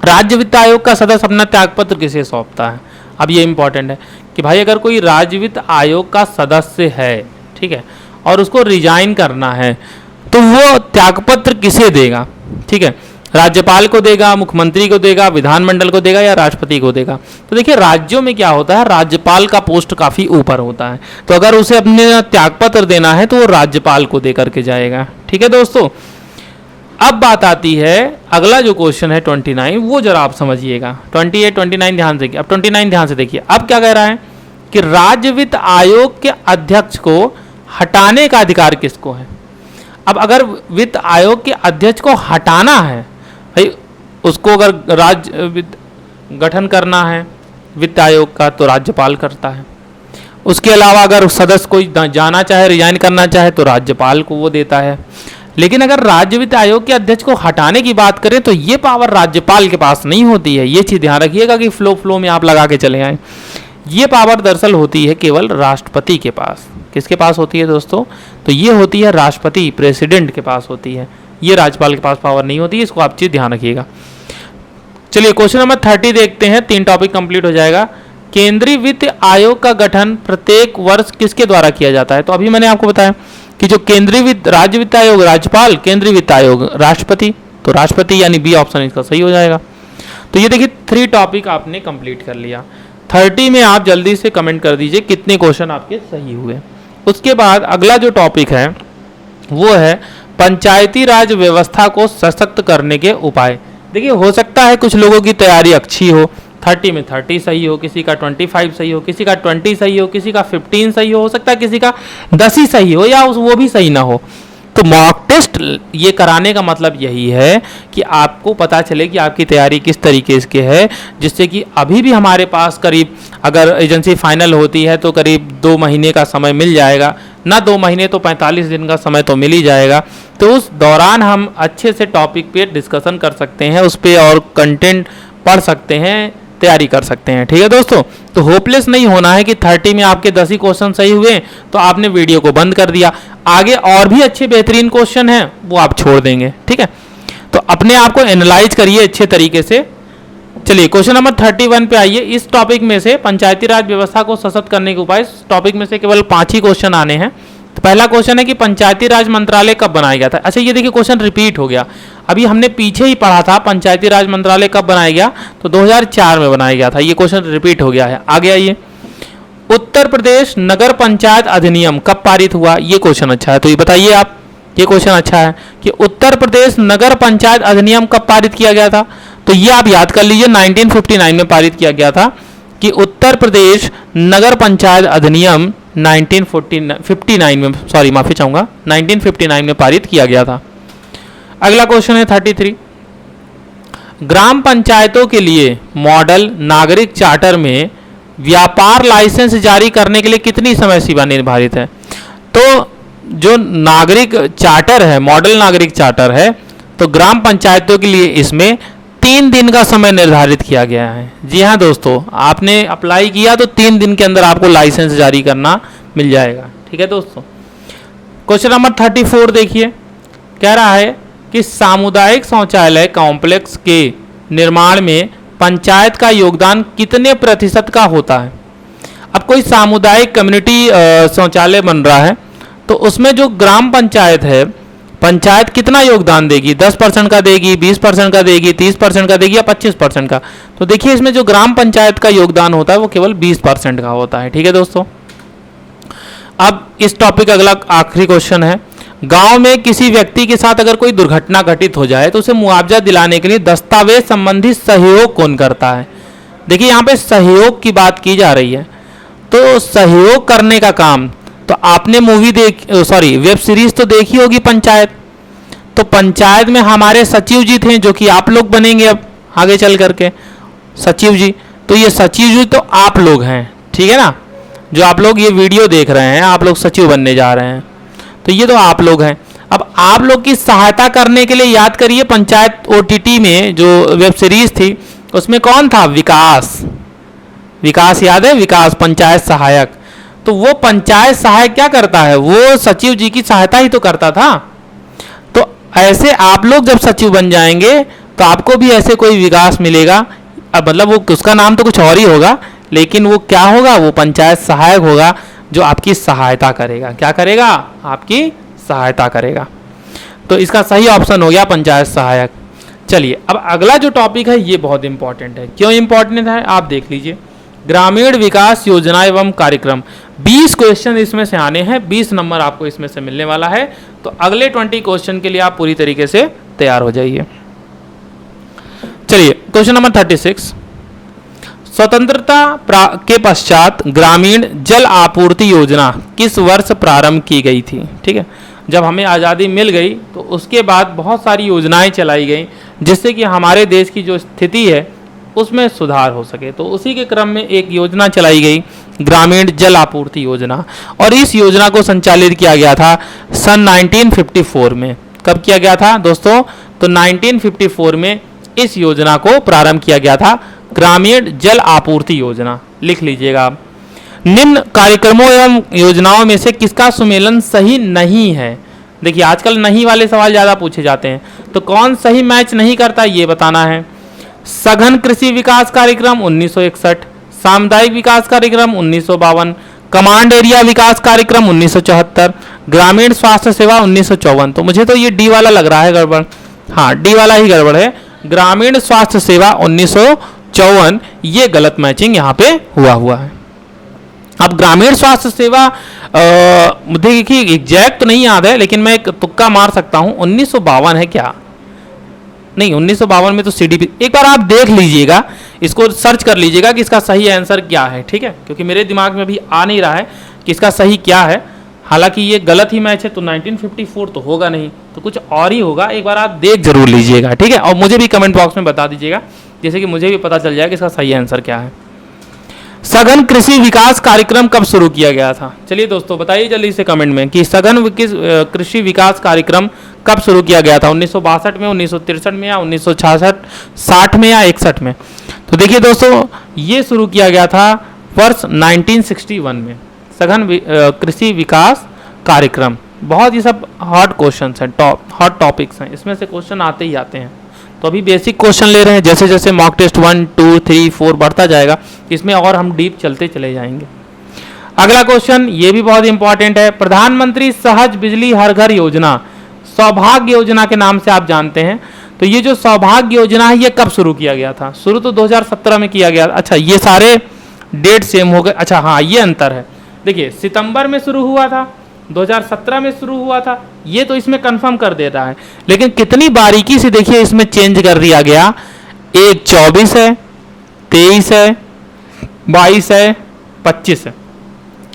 राज्य वित्त आयोग का सदस्य अपना त्यागपत्र किसे सौंपता है? अब ये इंपॉर्टेंट है कि भाई अगर कोई राज्य वित्त आयोग का सदस्य है, ठीक है, और उसको रिजाइन करना है तो वो त्यागपत्र किसे देगा? ठीक है, राज्यपाल को देगा, मुख्यमंत्री को देगा, विधानमंडल को देगा या राष्ट्रपति को देगा? तो देखिए राज्यों में क्या होता है, राज्यपाल का पोस्ट काफी ऊपर होता है, तो अगर उसे अपने त्यागपत्र देना है तो वो राज्यपाल को दे करके जाएगा। ठीक है दोस्तों, अब बात आती है अगला जो क्वेश्चन है 29, वो जरा आप समझिएगा। 28, 29 ध्यान से, अब 29 ध्यान से देखिए। अब क्या कह रहा है कि राज्य वित्त आयोग के अध्यक्ष को हटाने का अधिकार किसको है? अब अगर वित्त आयोग के अध्यक्ष को हटाना है, भाई उसको अगर राज्य वित्त गठन करना है वित्त आयोग का तो राज्यपाल करता है। उसके अलावा अगर सदस्य कोई जाना चाहे, रिजाइन करना चाहे तो राज्यपाल को वो देता है। लेकिन अगर राज्य वित्त आयोग के अध्यक्ष को हटाने की बात करें तो ये पावर राज्यपाल के पास नहीं होती है। ये चीज़ ध्यान रखिएगा कि फ्लो में आप लगा के चले आए। ये पावर दरअसल होती है केवल राष्ट्रपति के पास। किसके पास होती है दोस्तों? तो ये होती है राष्ट्रपति, प्रेसिडेंट के पास होती है। ये राज्यपाल के पास पावर नहीं होती है, इसको आप चीज़ ध्यान रखिएगा। चलिए क्वेश्चन नंबर 30 देखते हैं, 3 टॉपिक कंप्लीट हो जाएगा। केंद्रीय वित्त आयोग का गठन प्रत्येक वर्ष किसके द्वारा किया जाता है? तो अभी मैंने आपको बताया कि जो केंद्रीय राज्य वित्त आयोग राज्यपाल, केंद्रीय वित्त आयोग राष्ट्रपति, तो राष्ट्रपति यानी बी ऑप्शन इसका सही हो जाएगा। तो ये देखिए 3 टॉपिक आपने कंप्लीट कर लिया। 30 में आप जल्दी से कमेंट कर दीजिए कितने क्वेश्चन आपके सही हुए। उसके बाद अगला जो टॉपिक है वो है पंचायती राज व्यवस्था को सशक्त करने के उपाय। देखिए हो सकता है कुछ लोगों की तैयारी अच्छी हो, 30 में 30 सही हो, किसी का 25 सही हो, किसी का 20 सही हो, किसी का 15 सही हो सकता है किसी का 10 ही सही हो या वो भी सही ना हो। तो मॉक टेस्ट ये कराने का मतलब यही है कि आपको पता चले कि आपकी तैयारी किस तरीके से है, जिससे कि अभी भी हमारे पास करीब अगर एजेंसी फाइनल होती है तो करीब 2 महीने का समय मिल जाएगा, ना 2 महीने तो 45 दिन का समय तो मिल ही जाएगा। तो उस दौरान हम अच्छे से टॉपिक पे डिस्कशन कर सकते हैं, उस पर और कंटेंट पढ़ सकते हैं, तैयारी कर सकते हैं। ठीक है दोस्तों, तो होपलेस नहीं होना है कि 30 में आपके 10 ही क्वेश्चन सही हुए तो आपने वीडियो को बंद कर दिया, आगे और भी अच्छे बेहतरीन क्वेश्चन हैं वो आप छोड़ देंगे। ठीक है, तो अपने आप को एनालाइज करिए अच्छे तरीके से। चलिए क्वेश्चन नंबर 31 पे आइए। इस टॉपिक में से पंचायती राज व्यवस्था को सशक्त करने के उपाय, इस टॉपिक में से केवल 5 ही क्वेश्चन आने हैं। तो पहला क्वेश्चन है कि पंचायती राज मंत्रालय कब बनाया गया था। अच्छा ये देखिए क्वेश्चन रिपीट हो गया, अभी हमने पीछे ही पढ़ा था पंचायती राज मंत्रालय कब बनाया गया, तो 2004 में बनाया गया था। ये क्वेश्चन रिपीट हो गया है। आगे आइए, उत्तर प्रदेश नगर पंचायत अधिनियम कब पारित हुआ, ये क्वेश्चन अच्छा है, तो ये बताइए आप। ये क्वेश्चन अच्छा है कि उत्तर प्रदेश नगर पंचायत अधिनियम कब पारित किया गया था, तो ये आप याद कर लीजिए 1959 में पारित किया गया था कि उत्तर प्रदेश नगर पंचायत अधिनियम 1959 में, सॉरी माफी चाहूंगा, 1959 में पारित किया गया था। अगला क्वेश्चन है 33, ग्राम पंचायतों के लिए मॉडल नागरिक चार्टर में व्यापार लाइसेंस जारी करने के लिए कितनी समय सीमा निर्धारित है। तो जो नागरिक चार्टर है, मॉडल नागरिक चार्टर है, तो ग्राम पंचायतों के लिए इसमें 3 दिन का समय निर्धारित किया गया है। जी हाँ दोस्तों, आपने अप्लाई किया तो 3 दिन के अंदर आपको लाइसेंस जारी करना मिल जाएगा। ठीक है दोस्तों, क्वेश्चन नंबर 34 देखिए, कह रहा है कि सामुदायिक शौचालय कॉम्प्लेक्स के निर्माण में पंचायत का योगदान कितने प्रतिशत का होता है। अब कोई सामुदायिक कम्युनिटी शौचालय बन रहा है तो उसमें जो ग्राम पंचायत है, पंचायत कितना योगदान देगी, 10% का देगी, 20% का देगी, 30% का देगी या 25% का। तो देखिए इसमें जो ग्राम पंचायत का योगदान होता है वो केवल 20% का होता है। ठीक है दोस्तों, अब इस टॉपिक का अगला आखिरी क्वेश्चन है, गांव में किसी व्यक्ति के साथ अगर कोई दुर्घटना घटित हो जाए तो उसे मुआवजा दिलाने के लिए दस्तावेज संबंधी सहयोग कौन करता है। देखिए यहाँ पे सहयोग की बात की जा रही है, तो सहयोग करने का काम, तो आपने वेब सीरीज तो देखी होगी पंचायत, तो पंचायत में हमारे सचिव जी थे जो कि आप लोग बनेंगे अब आगे चल करके सचिव जी। तो ये सचिव जी तो आप लोग हैं, ठीक है ना, जो आप लोग ये वीडियो देख रहे हैं आप लोग सचिव बनने जा रहे हैं, तो ये तो आप लोग हैं। अब आप लोग की सहायता करने के लिए याद करिए पंचायत OTT में जो वेब सीरीज थी उसमें कौन था? विकास। विकास याद है? विकास, पंचायत सहायक। तो वो पंचायत सहायक क्या करता है? वो सचिव जी की सहायता ही तो करता था। तो ऐसे आप लोग जब सचिव बन जाएंगे तो आपको भी ऐसे कोई विकास मिलेगा। अब मतलब वो उसका नाम तो कुछ और ही होगा, लेकिन वो क्या होगा? वो पंचायत सहायक होगा जो आपकी सहायता करेगा। क्या करेगा? आपकी सहायता करेगा। तो इसका सही ऑप्शन हो गया पंचायत सहायक। चलिए अब अगला जो टॉपिक है ये बहुत इंपॉर्टेंट है। क्यों इंपॉर्टेंट है? आप देख लीजिए, ग्रामीण विकास योजना एवं कार्यक्रम। 20 क्वेश्चन इसमें से आने हैं, 20 नंबर आपको इसमें से मिलने वाला है। तो अगले 20 क्वेश्चन के लिए आप पूरी तरीके से तैयार हो जाइए। चलिए क्वेश्चन नंबर 36, स्वतंत्रता के पश्चात ग्रामीण जल आपूर्ति योजना किस वर्ष प्रारंभ की गई थी? ठीक है, जब हमें आज़ादी मिल गई तो उसके बाद बहुत सारी योजनाएं चलाई गई जिससे कि हमारे देश की जो स्थिति है उसमें सुधार हो सके। तो उसी के क्रम में एक योजना चलाई गई, ग्रामीण जल आपूर्ति योजना, और इस योजना को संचालित किया गया था सन 1954 में। कब किया गया था दोस्तों? तो 1954 में इस योजना को प्रारंभ किया गया था, ग्रामीण जल आपूर्ति योजना। लिख लीजिएगा आप। निम्न कार्यक्रमों एवं योजनाओं में से किसका सुमेलन सही नहीं है? देखिए आजकल नहीं वाले सवाल ज़्यादा पूछे जाते हैं, तो कौन सही मैच नहीं करता ये बताना है। सघन कृषि विकास कार्यक्रम 1961, सामुदायिक विकास कार्यक्रम 1952, कमांड एरिया विकास कार्यक्रम 1974, ग्रामीण स्वास्थ्य सेवा 1954। तो मुझे तो ये डी वाला लग रहा है गड़बड़। हाँ, डी वाला ही गड़बड़ है। ग्रामीण स्वास्थ्य सेवा 1954, ये गलत मैचिंग यहाँ पे हुआ है। अब ग्रामीण स्वास्थ्य सेवा देखिए एग्जैक्ट तो नहीं याद है, लेकिन मैं एक तुक्का मार सकता हूँ, 1952 है क्या? नहीं, 1952 में तो सीडीपी। एक बार आप देख लीजिएगा, इसको सर्च कर लीजिएगा कि इसका सही आंसर क्या है। ठीक है, क्योंकि मेरे दिमाग में अभी आ नहीं रहा है कि इसका सही क्या है। हालांकि ये गलत ही मैच है, तो 1954 तो होगा नहीं, तो कुछ और ही होगा। एक बार आप देख जरूर लीजिएगा, ठीक है, और मुझे भी कमेंट बॉक्स में बता दीजिएगा, जैसे कि मुझे भी पता चल जाए कि इसका सही आंसर क्या है। सघन कृषि विकास कार्यक्रम कब शुरू किया गया था? चलिए दोस्तों बताइए जल्दी से कमेंट में कि सघन कृषि विकास कार्यक्रम कब शुरू किया गया था? 1962 में, 1963 में, या 1966, 60 में, या 61 में? तो देखिए दोस्तों, ये शुरू किया गया था वर्ष 1961 में, सघन कृषि विकास कार्यक्रम। बहुत ये सब हॉट क्वेश्चन हैं, हॉट टॉपिक्स हैं, इसमें से क्वेश्चन आते ही आते हैं। तो अभी बेसिक क्वेश्चन ले रहे हैं, जैसे जैसे मॉक टेस्ट 1, 2, 3, 4 बढ़ता जाएगा, इसमें और हम डीप चलते चले जाएंगे। अगला क्वेश्चन ये भी बहुत इंपॉर्टेंट है, प्रधानमंत्री सहज बिजली हर घर योजना, सौभाग्य योजना के नाम से आप जानते हैं। तो ये जो सौभाग्य योजना है ये कब शुरू किया गया था? शुरू तो 2017 में किया गया। अच्छा, ये सारे डेट सेम हो गए। अच्छा हाँ, ये अंतर है। देखिए सितंबर में शुरू हुआ था, 2017 में शुरू हुआ था, ये तो इसमें कंफर्म कर दे रहा है, लेकिन कितनी बारीकी से देखिए इसमें चेंज कर दिया गया। एक 24 है, 23 है, 22 है, 25 है।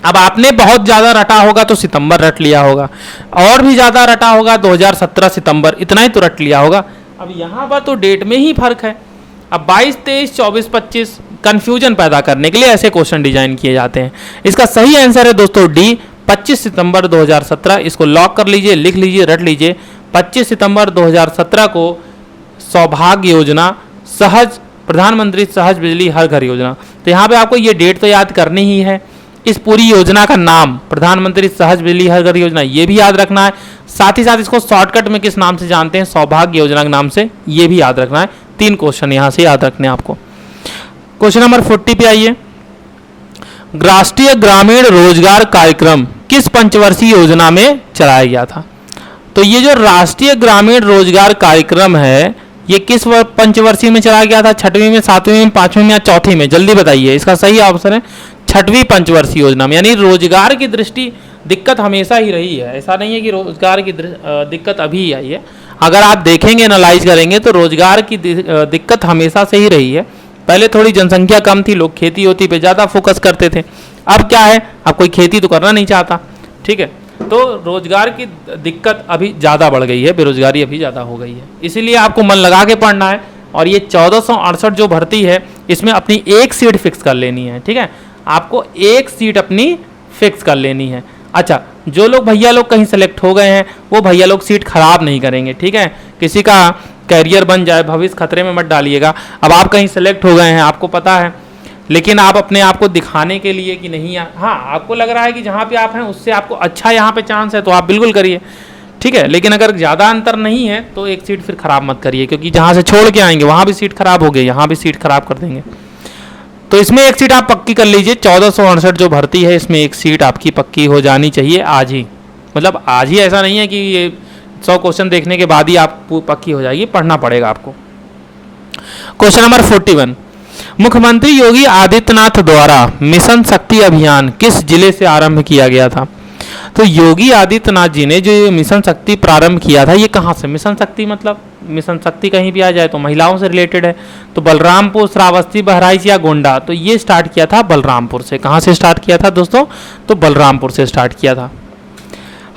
अब आपने बहुत ज़्यादा रटा होगा तो सितंबर रट लिया होगा, और भी ज़्यादा रटा होगा 2017 सितंबर, इतना ही तो रट लिया होगा। अब यहाँ पर तो डेट में ही फर्क है। अब 22, 23, 24, 25 कंफ्यूजन पैदा करने के लिए ऐसे क्वेश्चन डिजाइन किए जाते हैं। इसका सही आंसर है दोस्तों डी, 25 सितंबर 2017। इसको लॉक कर लीजिए, लिख लीजिए, रट लीजिए। 25 सितंबर 2017 को सौभाग्य योजना, प्रधानमंत्री सहज बिजली हर घर योजना। तो यहाँ पे आपको ये डेट तो याद करनी ही है। इस पूरी योजना का नाम प्रधानमंत्री सहज बिजली हर घर योजना, ये भी याद रखना है। साथ ही साथ इसको शॉर्टकट में किस नाम से जानते हैं? सौभाग्य योजना के नाम से, ये भी याद रखना है। 3 क्वेश्चन यहाँ से याद रखने हैं आपको। क्वेश्चन नंबर 40 पे आइए। राष्ट्रीय ग्रामीण रोजगार कार्यक्रम किस पंचवर्षीय योजना में चलाया गया था? तो ये जो राष्ट्रीय ग्रामीण रोजगार कार्यक्रम है ये किस पंचवर्षीय में चलाया गया था? 6वीं में, 7वीं में, 5वीं में, या 4थी में? जल्दी बताइए। इसका सही ऑप्शन है 6वीं पंचवर्षीय योजना में। यानी रोजगार की दृष्टि दिक्कत हमेशा ही रही है, ऐसा नहीं है कि रोजगार की दिक्कत अभी ही आई है। अगर आप देखेंगे, एनालाइज करेंगे तो रोजगार की दिक्कत हमेशा से ही रही है। पहले थोड़ी जनसंख्या कम थी, लोग खेती होती पे ज़्यादा फोकस करते थे। अब क्या है, अब कोई खेती तो करना नहीं चाहता, ठीक है। तो रोजगार की दिक्कत अभी ज़्यादा बढ़ गई है, बेरोजगारी अभी ज़्यादा हो गई है। इसीलिए आपको मन लगा के पढ़ना है। और ये 1468 जो भर्ती है इसमें अपनी एक सीट फिक्स कर लेनी है, ठीक है। आपको एक सीट अपनी फिक्स कर लेनी है। अच्छा, जो लोग भैया लोग कहीं सेलेक्ट हो गए हैं वो भैया लोग सीट खराब नहीं करेंगे, ठीक है। किसी का कैरियर बन जाए, भविष्य खतरे में मत डालिएगा। अब आप कहीं सेलेक्ट हो गए हैं, आपको पता है, लेकिन आप अपने आप को दिखाने के लिए कि नहीं, हाँ आपको लग रहा है कि जहाँ पे आप हैं उससे आपको अच्छा यहाँ पे चांस है तो आप बिल्कुल करिए, ठीक है। लेकिन अगर ज़्यादा अंतर नहीं है तो एक सीट फिर खराब मत करिए, क्योंकि जहाँ से छोड़ के आएंगे वहाँ भी सीट खराब हो गई, यहाँ भी सीट खराब कर देंगे। तो इसमें एक सीट आप पक्की कर लीजिए। 1468 जो भर्ती है इसमें एक सीट आपकी पक्की हो जानी चाहिए आज ही, मतलब आज ही, ऐसा नहीं है कि ये 100 क्वेश्चन देखने के बाद ही आप पक्की हो जाएगी, पढ़ना पड़ेगा आपको। क्वेश्चन नंबर 41, मुख्यमंत्री योगी आदित्यनाथ द्वारा मिशन शक्ति अभियान किस जिले से आरंभ किया गया था? तो योगी आदित्यनाथ जी ने जो ये मिशन शक्ति प्रारंभ किया था, ये कहाँ से? मिशन शक्ति मतलब मिशन शक्ति कहीं भी आ जाए तो महिलाओं से रिलेटेड है, तो बलरामपुर, श्रावस्ती, बहराइच या गोंडा, तो ये स्टार्ट किया था बलरामपुर से। कहाँ से स्टार्ट किया था दोस्तों? तो बलरामपुर से स्टार्ट किया था।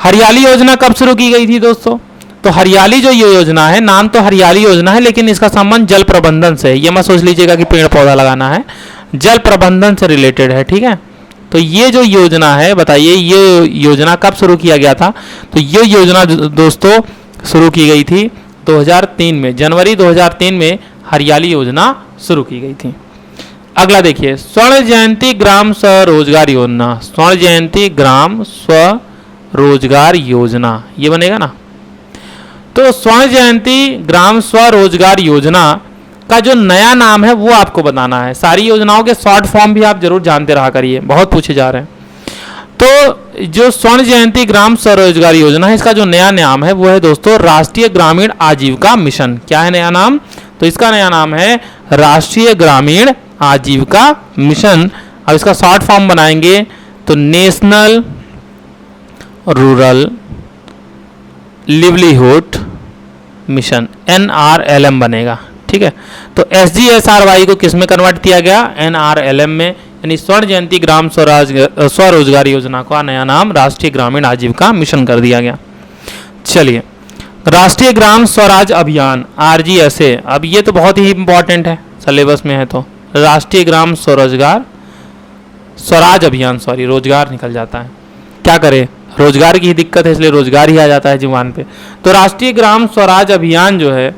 हरियाली योजना कब शुरू की गई थी दोस्तों? तो हरियाली जो ये योजना है, नाम तो हरियाली योजना है लेकिन इसका संबंध जल प्रबंधन से है। ये मत सोच लीजिएगा कि पेड़ पौधा लगाना है, जल प्रबंधन से रिलेटेड है, ठीक है। तो ये जो योजना है, बताइए ये योजना कब शुरू किया गया था? तो ये योजना दोस्तों शुरू की गई थी 2003 में, जनवरी 2003 में हरियाली योजना शुरू की गई थी। अगला देखिए, स्वर्ण जयंती ग्राम स्वरोजगार योजना, स्वर्ण जयंती ग्राम स्वरोजगार योजना, ये बनेगा ना। तो स्वर्ण जयंती ग्राम स्वरोजगार योजना का जो नया नाम है वो आपको बताना है। सारी योजनाओं के शॉर्ट फॉर्म भी आप जरूर जानते रहा करिए, बहुत पूछे जा रहे हैं। तो जो स्वर्ण जयंती ग्राम स्वरोजगार योजना है, इसका जो नया नाम है वो है दोस्तों राष्ट्रीय ग्रामीण आजीविका मिशन। क्या है नया नाम? तो इसका नया नाम है राष्ट्रीय ग्रामीण आजीविका मिशन। अब इसका शॉर्ट फॉर्म बनाएंगे तो national rural livelihood mission, NRLM बनेगा, ठीक है। तो SGSRY को किस में कन्वर्ट किया गया? NRLM में, यानी स्वर्ण जयंती ग्राम स्वरोजगार योजना का नया नाम राष्ट्रीय ग्रामीण आजीविका मिशन कर दिया गया। चलिए, राष्ट्रीय ग्राम स्वराज अभियान RGSA, अब ये तो बहुत ही इंपॉर्टेंट है, सिलेबस में है। तो राष्ट्रीय ग्राम स्वराज अभियान, सॉरी रोजगार निकल जाता है, क्या करें, रोजगार की ही दिक्कत है इसलिए रोजगार ही आ जाता है जुबान पे। तो राष्ट्रीय ग्राम स्वराज अभियान जो है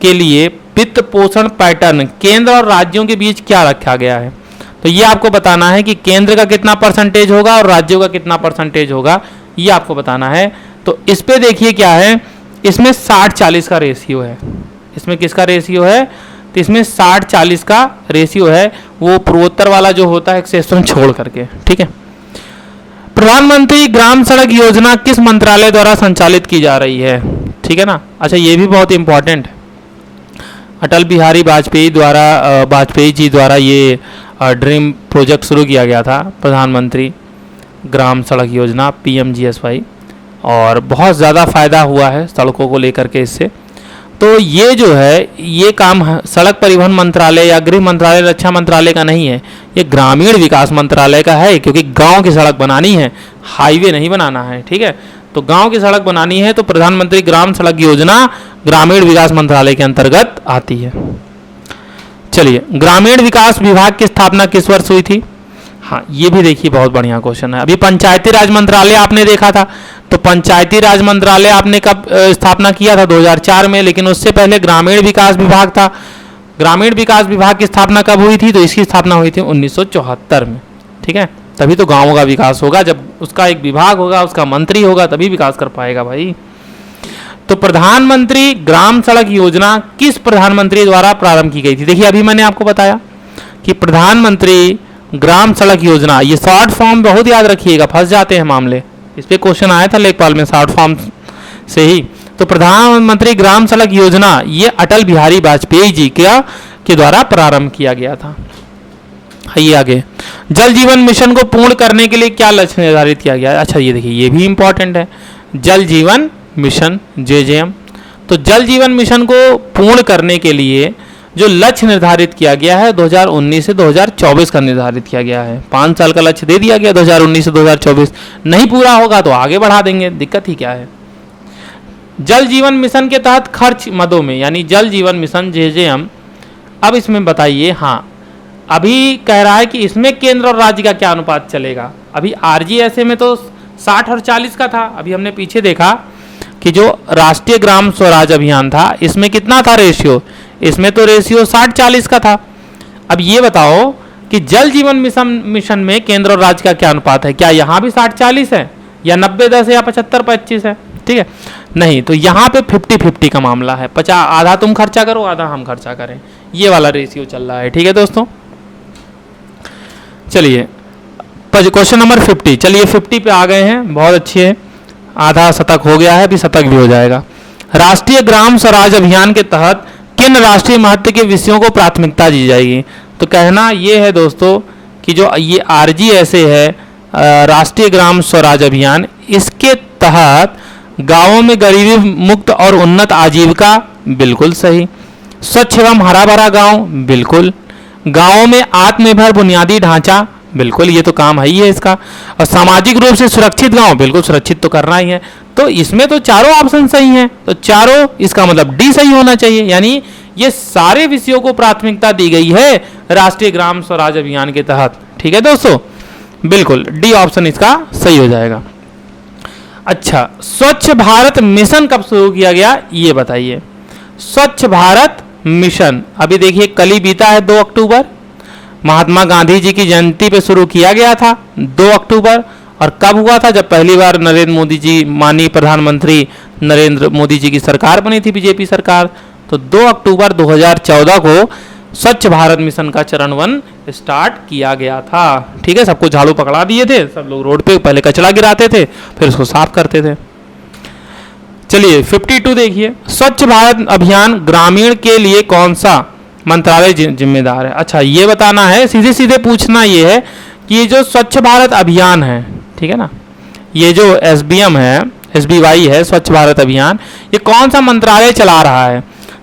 के लिए वित्त पोषण पैटर्न केंद्र और राज्यों के बीच क्या रखा गया है? तो ये आपको बताना है कि केंद्र का कितना परसेंटेज होगा और राज्यों का कितना परसेंटेज होगा, ये आपको बताना है। तो इस पे देखिए क्या है, इसमें 60-40 का रेशियो है। इसमें किसका रेशियो है? तो इसमें 60-40 का रेशियो है, वो पूर्वोत्तर वाला जो होता है एक्सेशन छोड़ करके, ठीक है। प्रधानमंत्री ग्राम सड़क योजना किस मंत्रालय द्वारा संचालित की जा रही है? ठीक है ना। अच्छा, ये भी बहुत इंपॉर्टेंट है, अटल बिहारी वाजपेयी जी द्वारा ये ड्रीम प्रोजेक्ट शुरू किया गया था, प्रधानमंत्री ग्राम सड़क योजना PMGSY, और बहुत ज़्यादा फ़ायदा हुआ है सड़कों को लेकर के इससे। तो ये जो है ये काम सड़क परिवहन मंत्रालय या गृह मंत्रालय, रक्षा मंत्रालय का नहीं है, ये ग्रामीण विकास मंत्रालय का है, क्योंकि गांव की सड़क बनानी है, हाईवे नहीं बनाना है, ठीक है। तो गांव की सड़क बनानी है तो प्रधानमंत्री ग्राम सड़क योजना ग्रामीण विकास मंत्रालय के अंतर्गत आती है। चलिए, ग्रामीण विकास विभाग की स्थापना किस वर्ष हुई थी? हाँ, ये भी देखिए बहुत बढ़िया क्वेश्चन है। अभी पंचायती राज मंत्रालय आपने देखा था, तो पंचायती राज मंत्रालय आपने कब स्थापना किया था? 2004 में, लेकिन उससे पहले ग्रामीण विकास विभाग था। ग्रामीण विकास विभाग की स्थापना कब हुई थी? तो इसकी स्थापना हुई थी 1974 में, ठीक है। तभी तो गाँवों का विकास होगा, जब उसका एक विभाग होगा, उसका मंत्री होगा, तभी विकास कर पाएगा भाई। तो प्रधानमंत्री ग्राम सड़क योजना किस प्रधानमंत्री द्वारा प्रारंभ की गई थी? देखिए, अभी मैंने आपको बताया कि प्रधानमंत्री ग्राम सड़क योजना, ये शॉर्ट फॉर्म बहुत याद रखिएगा, फंस जाते हैं मामले। इस पे क्वेश्चन आया था लेखपाल में शॉर्ट फॉर्म से ही। तो प्रधानमंत्री ग्राम सड़क योजना ये अटल बिहारी वाजपेयी जी के द्वारा प्रारंभ किया गया था। आइए आगे, जल जीवन मिशन को पूर्ण करने के लिए क्या लक्ष्य निर्धारित किया गया? अच्छा, ये देखिए, ये भी इंपॉर्टेंट है, जल जीवन मिशन JJM। तो जल जीवन मिशन को पूर्ण करने के लिए जो लक्ष्य निर्धारित किया गया है 2019 से 2024 का निर्धारित किया गया है। 5 साल का लक्ष्य दे दिया गया 2019 से 2024, नहीं पूरा होगा तो आगे बढ़ा देंगे, दिक्कत ही क्या है। जल जीवन मिशन के तहत खर्च मदों में, यानी जल जीवन मिशन JJM, अब इसमें बताइए, हाँ अभी कह रहा है कि इसमें केंद्र और राज्य का क्या अनुपात चलेगा। अभी RGSA में तो 60 और 40 का था, अभी हमने पीछे देखा कि जो राष्ट्रीय ग्राम स्वराज अभियान था इसमें कितना था रेशियो, इसमें तो रेशियो 60-40 का था। अब ये बताओ कि जल जीवन मिशन में केंद्र और राज्य का क्या अनुपात है, क्या यहाँ भी 60-40 है या 90-10 या 75-25 है? ठीक है, नहीं, तो यहाँ पे 50-50 का मामला है, 50 आधा तुम खर्चा करो आधा हम खर्चा करें, ये वाला रेशियो चल रहा है। ठीक है दोस्तों, चलिए क्वेश्चन नंबर 50, चलिए 50 पे आ गए हैं, बहुत अच्छी है, आधा शतक हो गया है, अभी शतक भी हो जाएगा। राष्ट्रीय ग्राम स्वराज अभियान के तहत किन राष्ट्रीय महत्व के विषयों को प्राथमिकता दी जाएगी? तो कहना ये है दोस्तों कि जो ये RGS है राष्ट्रीय ग्राम स्वराज अभियान, इसके तहत गांवों में गरीबी मुक्त और उन्नत आजीविका, बिल्कुल सही। स्वच्छ एवं हरा भरा गांव, बिल्कुल। गांवों में आत्मनिर्भर बुनियादी ढांचा, बिल्कुल, ये तो काम है ही है इसका। और सामाजिक रूप से सुरक्षित गांव, बिल्कुल सुरक्षित तो करना ही है। तो इसमें तो चारों ऑप्शन सही हैं, तो चारों, इसका मतलब डी सही होना चाहिए, यानी ये सारे विषयों को प्राथमिकता दी गई है राष्ट्रीय ग्राम स्वराज अभियान के तहत। ठीक है दोस्तों, बिल्कुल डी ऑप्शन इसका सही हो जाएगा। अच्छा, स्वच्छ भारत मिशन कब शुरू किया गया ये बताइए। स्वच्छ भारत मिशन अभी देखिए कल ही बीता है 2 अक्टूबर, महात्मा गांधी जी की जयंती पे शुरू किया गया था 2 अक्टूबर। और कब हुआ था? जब पहली बार नरेंद्र मोदी जी, माननीय प्रधानमंत्री नरेंद्र मोदी जी की सरकार बनी थी, बीजेपी सरकार। तो 2 अक्टूबर 2014 को स्वच्छ भारत मिशन का चरण 1 स्टार्ट किया गया था। ठीक है, सबको झाड़ू पकड़ा दिए थे, सब लोग रोड पे पहले कचरा गिराते थे, फिर उसको साफ करते थे। चलिए 52 देखिए, स्वच्छ भारत अभियान ग्रामीण के लिए कौन सा मंत्रालय जिम्मेदार है? अच्छा, ये बताना है, सीधे सीधे पूछना ये है कि ये जो स्वच्छ भारत अभियान है, ठीक है ना, ये जो SBM है, SBY है, स्वच्छ भारत अभियान, ये कौन सा मंत्रालय चला रहा है?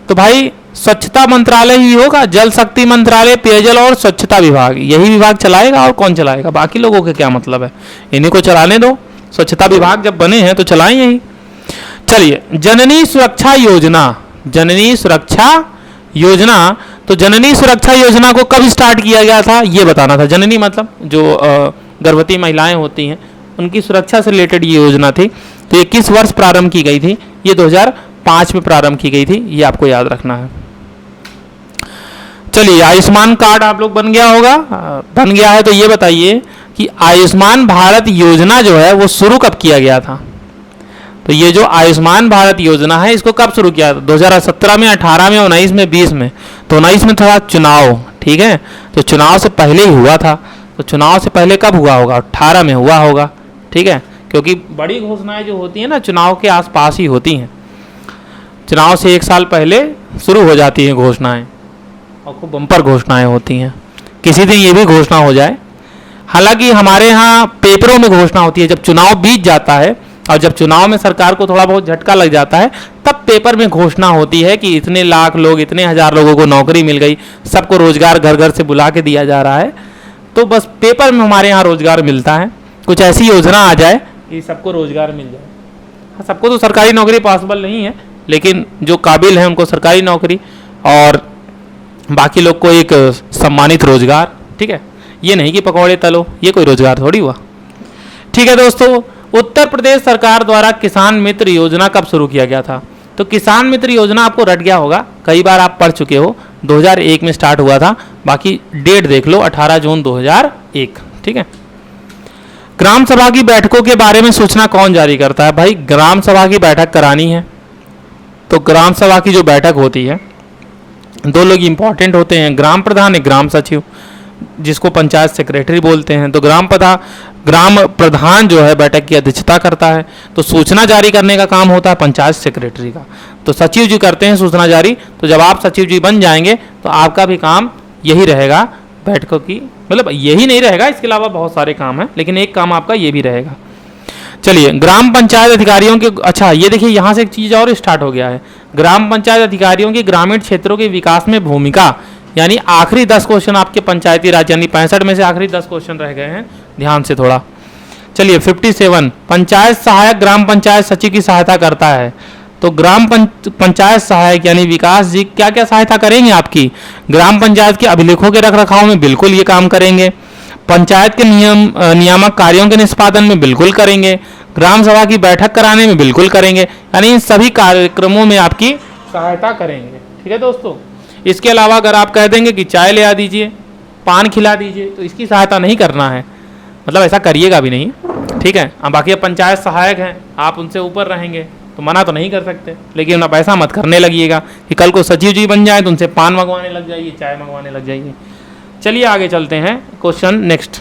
तो भाई स्वच्छता मंत्रालय ही होगा, जल शक्ति मंत्रालय, पेयजल और स्वच्छता विभाग, यही विभाग चलाएगा। और कौन चलाएगा? बाकी लोगों के क्या मतलब है, इन्हीं को चलाने दो, स्वच्छता विभाग जब बने हैं तो चलाएं यही। चलिए, जननी सुरक्षा योजना, जननी सुरक्षा योजना, तो जननी सुरक्षा योजना को कब स्टार्ट किया गया था ये बताना था। जननी मतलब जो गर्भवती महिलाएं होती हैं उनकी सुरक्षा से रिलेटेड ये योजना थी। तो ये किस वर्ष प्रारंभ की गई थी? ये 2005 में प्रारंभ की गई थी, ये आपको याद रखना है। चलिए, आयुष्मान कार्ड आप लोग बन गया होगा, बन गया है तो ये बताइए कि आयुष्मान भारत योजना जो है वो शुरू कब किया गया था? तो ये जो आयुष्मान भारत योजना है इसको कब शुरू किया था? 2017 में, 18 में, 19 में, 20 में? तो 19 में था चुनाव, ठीक है, तो चुनाव से पहले ही हुआ था। तो चुनाव से पहले कब हुआ होगा? 18 में हुआ होगा, ठीक है, क्योंकि बड़ी घोषणाएं जो होती हैं ना चुनाव के आसपास ही होती हैं, चुनाव से 1 साल पहले शुरू हो जाती हैं घोषणाएं, और खूब बम्पर घोषणाएं होती हैं। किसी दिन ये भी घोषणा हो जाए, हालांकि हमारे यहाँ पेपरों में घोषणा होती है जब चुनाव बीत जाता है, और जब चुनाव में सरकार को थोड़ा बहुत झटका लग जाता है तब पेपर में घोषणा होती है कि इतने लाख लोग, इतने हजार लोगों को नौकरी मिल गई, सबको रोजगार घर घर से बुला के दिया जा रहा है। तो बस पेपर में हमारे यहाँ रोजगार मिलता है, कुछ ऐसी योजना आ जाए कि सबको रोजगार मिल जाए। हाँ, सबको तो सरकारी नौकरी पॉसिबल नहीं है, लेकिन जो काबिल है उनको सरकारी नौकरी, और बाकी लोग को एक सम्मानित रोजगार। ठीक है, ये नहीं कि पकौड़े तलो, ये कोई रोजगार थोड़ी हुआ। ठीक है दोस्तों, उत्तर प्रदेश सरकार द्वारा किसान मित्र योजना कब शुरू किया गया था? तो किसान मित्र योजना आपको रट गया होगा, कई बार आप पढ़ चुके हो, 2001 में स्टार्ट हुआ था, बाकी डेट देख लो 18 जून 2001। ठीक है, ग्राम सभा की बैठकों के बारे में सूचना कौन जारी करता है? भाई ग्राम सभा की बैठक करानी है तो ग्राम सभा की जो बैठक होती है, 2 लोग इंपॉर्टेंट होते हैं, ग्राम प्रधान, एक ग्राम सचिव, जिसको पंचायत सेक्रेटरी बोलते हैं। तो ग्राम प्रधान जो है बैठक की अध्यक्षता करता है, तो सूचना जारी करने का काम होता है पंचायत सेक्रेटरी का, तो सचिव जी करते हैं सूचना जारी। तो जब आप सचिव जी बन जाएंगे तो आपका भी काम यही रहेगा, बैठकों की, मतलब यही नहीं रहेगा, इसके अलावा बहुत सारे काम हैं, लेकिन एक काम आपका ये भी रहेगा। चलिए, ग्राम पंचायत अधिकारियों के, अच्छा ये देखिए यहाँ से एक चीज़ और स्टार्ट हो गया है, ग्राम पंचायत अधिकारियों की ग्रामीण क्षेत्रों के विकास में भूमिका, यानी आखिरी 10 क्वेश्चन आपके पंचायती राज, यानी 65 में से आखिरी 10 क्वेश्चन रह गए हैं, ध्यान से थोड़ा। चलिए 57, पंचायत सहायक ग्राम पंचायत सचिव की सहायता करता है। तो ग्राम पंचायत सहायक यानी विकास जी क्या क्या सहायता करेंगे आपकी? ग्राम पंचायत के अभिलेखों के रखरखाव में बिल्कुल ये काम करेंगे, पंचायत के नियामक कार्यों के निष्पादन में बिल्कुल करेंगे, ग्राम सभा की बैठक कराने में बिल्कुल करेंगे, यानी इन सभी कार्यक्रमों में आपकी सहायता करेंगे। ठीक है दोस्तों। इसके अलावा अगर आप कह देंगे कि चाय ले आ दीजिए, पान खिला दीजिए, तो इसकी सहायता नहीं करना है, मतलब ऐसा करिएगा भी नहीं। ठीक है। अब बाकी पंचायत सहायक हैं, आप उनसे ऊपर रहेंगे तो मना तो नहीं कर सकते, लेकिन आप ऐसा मत करने लगिएगा कि कल को सचिव जी बन जाए तो उनसे पान मंगवाने लग जाइए, चाय मंगवाने लग जाइए। चलिए आगे चलते हैं। क्वेश्चन नेक्स्ट,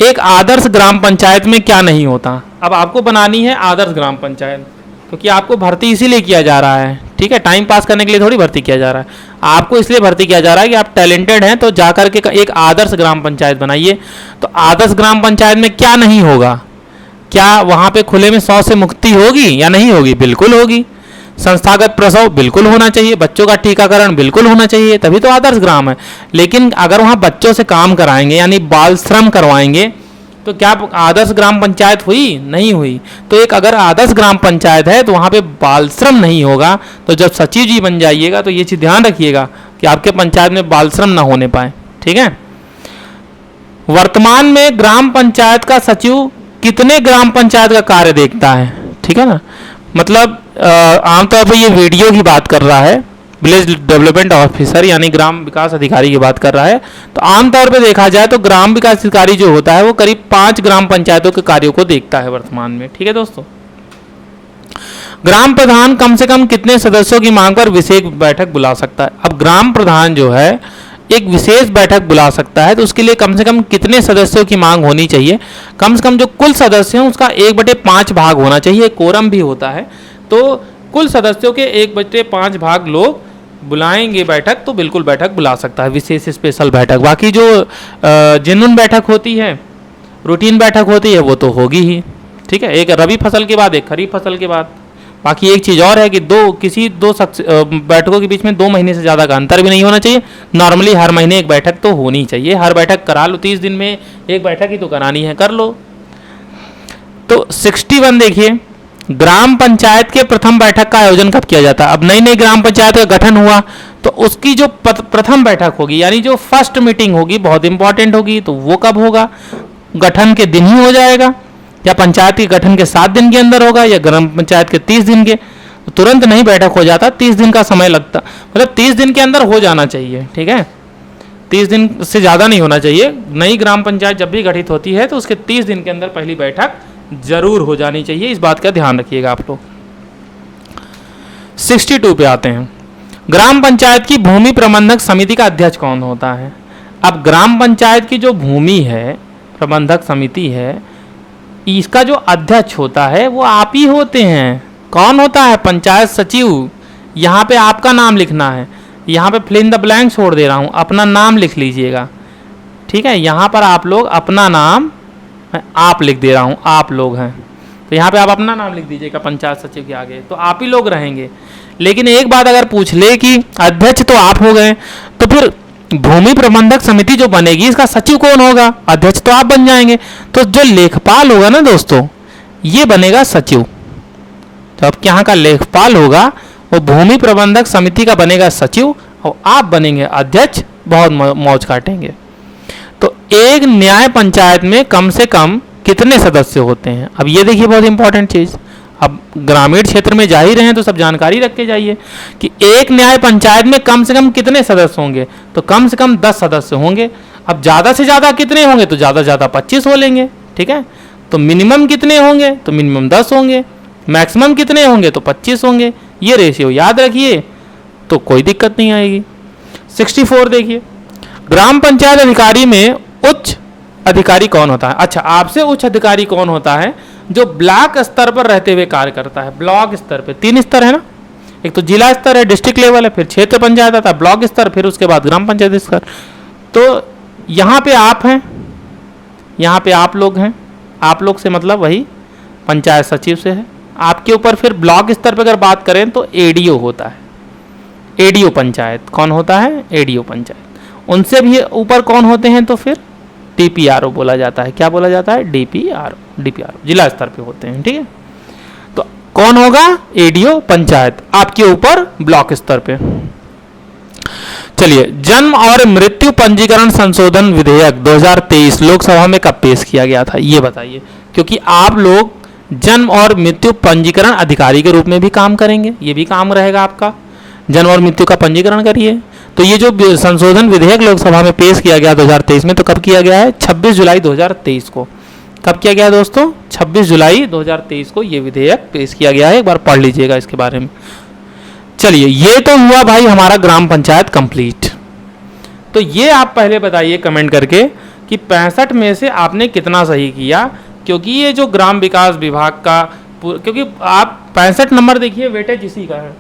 एक आदर्श ग्राम पंचायत में क्या नहीं होता। अब आपको बनानी है आदर्श ग्राम पंचायत, क्योंकि आपको भर्ती इसीलिए किया जा रहा है। ठीक है, टाइम पास करने के लिए थोड़ी भर्ती किया जा रहा है, आपको इसलिए भर्ती किया जा रहा है कि आप टैलेंटेड हैं, तो जाकर के एक आदर्श ग्राम पंचायत बनाइए। तो आदर्श ग्राम पंचायत में क्या नहीं होगा, क्या वहाँ पे खुले में शौच से मुक्ति होगी या नहीं होगी? बिल्कुल होगी। संस्थागत प्रसव बिल्कुल होना चाहिए, बच्चों का टीकाकरण बिल्कुल होना चाहिए, तभी तो आदर्श ग्राम है। लेकिन अगर वहाँ बच्चों से काम कराएंगे यानी बाल श्रम करवाएंगे तो क्या आदर्श ग्राम पंचायत हुई? नहीं हुई। तो एक अगर आदर्श ग्राम पंचायत है तो वहाँ पे बाल श्रम नहीं होगा। तो जब सचिव जी बन जाइएगा तो ये चीज़ ध्यान रखिएगा कि आपके पंचायत में बाल श्रम ना होने पाए। ठीक है। वर्तमान में ग्राम पंचायत का सचिव कितने ग्राम पंचायत का कार्य देखता है? ठीक है ना, मतलब आमतौर पर ये वीडियो की बात कर रहा है, विलेज डेवलपमेंट ऑफिसर यानी ग्राम विकास अधिकारी की बात कर रहा है। तो आमतौर पे देखा जाए तो ग्राम विकास अधिकारी जो होता है वो करीब 5 ग्राम पंचायतों के कार्यों को देखता है वर्तमान में। ठीक है दोस्तों। ग्राम प्रधान कम से कम कितने सदस्यों की मांग पर विशेष बैठक बुला सकता है? अब ग्राम प्रधान जो है एक विशेष बैठक बुला सकता है, तो उसके लिए कम से कम कितने सदस्यों की मांग होनी चाहिए? कम से कम जो कुल सदस्य हैं उसका 1/5 भाग होना चाहिए। कोरम भी होता है, तो कुल सदस्यों के 1/5 भाग लोग बुलाएंगे बैठक, तो बिल्कुल बैठक बुला सकता है, विशेष स्पेशल बैठक। बाकी जो जेन्युइन बैठक होती है, रूटीन बैठक होती है, वो तो होगी ही। ठीक है, एक रबी फसल के बाद एक खरीफ फसल के बाद। बाकी एक चीज़ और है कि किसी दो बैठकों के बीच में 2 महीने से ज़्यादा का अंतर भी नहीं होना चाहिए। नॉर्मली हर महीने एक बैठक तो होनी चाहिए, हर बैठक करा लो, 30 दिन में एक बैठक ही तो करानी है, कर लो। तो 61 देखिए, ग्राम पंचायत के प्रथम बैठक का आयोजन कब किया जाता है? अब नई नई ग्राम पंचायत का गठन हुआ तो उसकी जो प्रथम बैठक होगी यानी जो फर्स्ट मीटिंग होगी बहुत इंपॉर्टेंट होगी, तो वो कब होगा? गठन के दिन ही हो जाएगा, या पंचायत के गठन के 7 दिन के अंदर होगा, या ग्राम पंचायत के 30 दिन के? तो तुरंत नहीं बैठक हो जाता, 30 दिन का समय लगता, मतलब 30 दिन के अंदर हो जाना चाहिए। ठीक है, 30 दिन से ज़्यादा नहीं होना चाहिए। नई ग्राम पंचायत जब भी गठित होती है तो उसके 30 दिन के अंदर पहली बैठक जरूर हो जानी चाहिए, इस बात का ध्यान रखिएगा आप लोग। 62 पे आते हैं। ग्राम पंचायत की भूमि प्रबंधक समिति का अध्यक्ष कौन होता है? अब ग्राम पंचायत की जो भूमि है प्रबंधक समिति है, इसका जो अध्यक्ष होता है वो आप ही होते हैं। कौन होता है? पंचायत सचिव। यहाँ पे आपका नाम लिखना है, यहाँ पे फिल इन द ब्लैंक छोड़ दे रहा हूँ, अपना नाम लिख लीजिएगा। ठीक है, यहाँ पर आप लोग अपना नाम, आप लिख दे रहा हूँ, आप लोग हैं, तो यहाँ पे आप अपना नाम लिख दीजिएगा पंचायत सचिव के आगे, तो आप ही लोग रहेंगे। लेकिन एक बात अगर पूछ ले कि अध्यक्ष तो आप हो गए, तो फिर भूमि प्रबंधक समिति जो बनेगी इसका सचिव कौन होगा? अध्यक्ष तो आप बन जाएंगे, तो जो लेखपाल होगा ना दोस्तों, ये बनेगा सचिव। तो अब यहाँ का लेखपाल होगा वो भूमि प्रबंधक समिति का बनेगा सचिव, और आप बनेंगे अध्यक्ष, बहुत मौज काटेंगे। तो एक न्याय पंचायत में कम से कम कितने सदस्य होते हैं? अब ये देखिए बहुत इंपॉर्टेंट चीज़, अब ग्रामीण क्षेत्र में जा ही रहे हैं तो सब जानकारी रख के जाइए कि एक न्याय पंचायत में कम से कम कितने सदस्य होंगे। तो कम से कम 10 सदस्य होंगे। अब ज़्यादा से ज़्यादा कितने होंगे? तो ज़्यादा से ज़्यादा 25 हो लेंगे। ठीक है, तो मिनिमम कितने होंगे? तो मिनिमम 10 होंगे। मैक्सिमम कितने होंगे? तो 25 होंगे। ये रेशियो याद रखिए तो कोई दिक्कत नहीं आएगी। 64 देखिए, ग्राम पंचायत अधिकारी में उच्च अधिकारी कौन होता है? अच्छा, आपसे उच्च अधिकारी कौन होता है? जो ब्लॉक स्तर पर रहते हुए कार्य करता है। ब्लॉक स्तर पे 3 स्तर है ना, एक तो जिला स्तर है, डिस्ट्रिक्ट लेवल है, फिर क्षेत्र पंचायत आता है, ब्लॉक स्तर, फिर उसके बाद ग्राम पंचायत स्तर। तो यहाँ पे आप हैं, यहाँ पे आप लोग हैं, आप लोग से मतलब वही पंचायत सचिव से है। आपके ऊपर फिर ब्लॉक स्तर पर अगर बात करें तो एडीओ होता है, एडीओ पंचायत। कौन होता है? एडीओ पंचायत। उनसे भी ऊपर कौन होते हैं? तो फिर डीपीआरओ बोला जाता है। क्या बोला जाता है? डीपीआरओ। डीपीआरओ जिला स्तर पे होते हैं। ठीक है, तो कौन होगा? एडीओ पंचायत, आपके ऊपर ब्लॉक स्तर पे। चलिए, जन्म और मृत्यु पंजीकरण संशोधन विधेयक 2023 लोकसभा में कब पेश किया गया था, ये बताइए। क्योंकि आप लोग जन्म और मृत्यु पंजीकरण अधिकारी के रूप में भी काम करेंगे, ये भी काम रहेगा आपका, जन्म और मृत्यु का पंजीकरण करिए। तो ये जो संशोधन विधेयक लोकसभा में पेश किया गया 2023 में, तो कब किया गया है? 26 जुलाई 2023 को। कब किया गया दोस्तों? 26 जुलाई 2023 को ये विधेयक पेश किया गया है। एक बार पढ़ लीजिएगा इसके बारे में। चलिए, ये तो हुआ भाई हमारा ग्राम पंचायत कंप्लीट। तो ये आप पहले बताइए कमेंट करके कि 65 में से आपने कितना सही किया, क्योंकि ये जो ग्राम विकास विभाग का, क्योंकि आप 65 नंबर देखिए वेटेज इसी का है,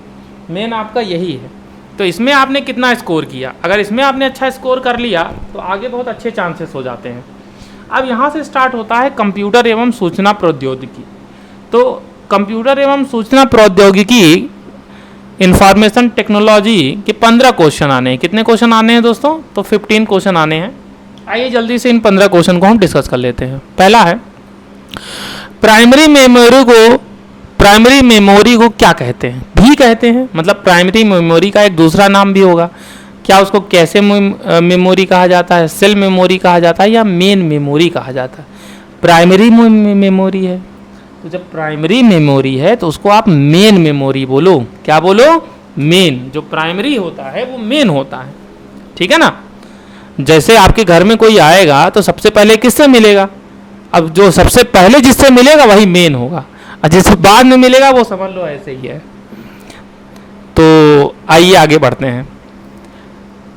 मेन आपका यही है। तो इसमें आपने कितना स्कोर किया? अगर इसमें आपने अच्छा स्कोर कर लिया तो आगे बहुत अच्छे चांसेस हो जाते हैं। अब यहाँ से स्टार्ट होता है कंप्यूटर एवं सूचना प्रौद्योगिकी। तो कंप्यूटर एवं सूचना प्रौद्योगिकी, इंफॉर्मेशन टेक्नोलॉजी के 15 क्वेश्चन आने हैं। कितने क्वेश्चन आने हैं दोस्तों? तो 15 क्वेश्चन आने हैं। आइए जल्दी से इन 15 क्वेश्चन को हम डिस्कस कर लेते हैं। पहला है, प्राइमरी मेमोरी को क्या कहते हैं? भी कहते हैं, मतलब प्राइमरी मेमोरी का एक दूसरा नाम भी होगा। क्या उसको कैसे मेमोरी कहा जाता है, सेल मेमोरी कहा जाता है, या मेन मेमोरी कहा जाता है? प्राइमरी मेमोरी है, तो जब प्राइमरी मेमोरी है तो उसको आप मेन मेमोरी बोलो। क्या बोलो? मेन। जो प्राइमरी होता है वो मेन होता है, ठीक है ना। जैसे आपके घर में कोई आएगा तो सबसे पहले किससे मिलेगा? अब जो सबसे पहले जिससे मिलेगा वही मेन होगा, और जिससे बाद में मिलेगा वो समझ लो ऐसे ही है। तो आइए आगे बढ़ते हैं।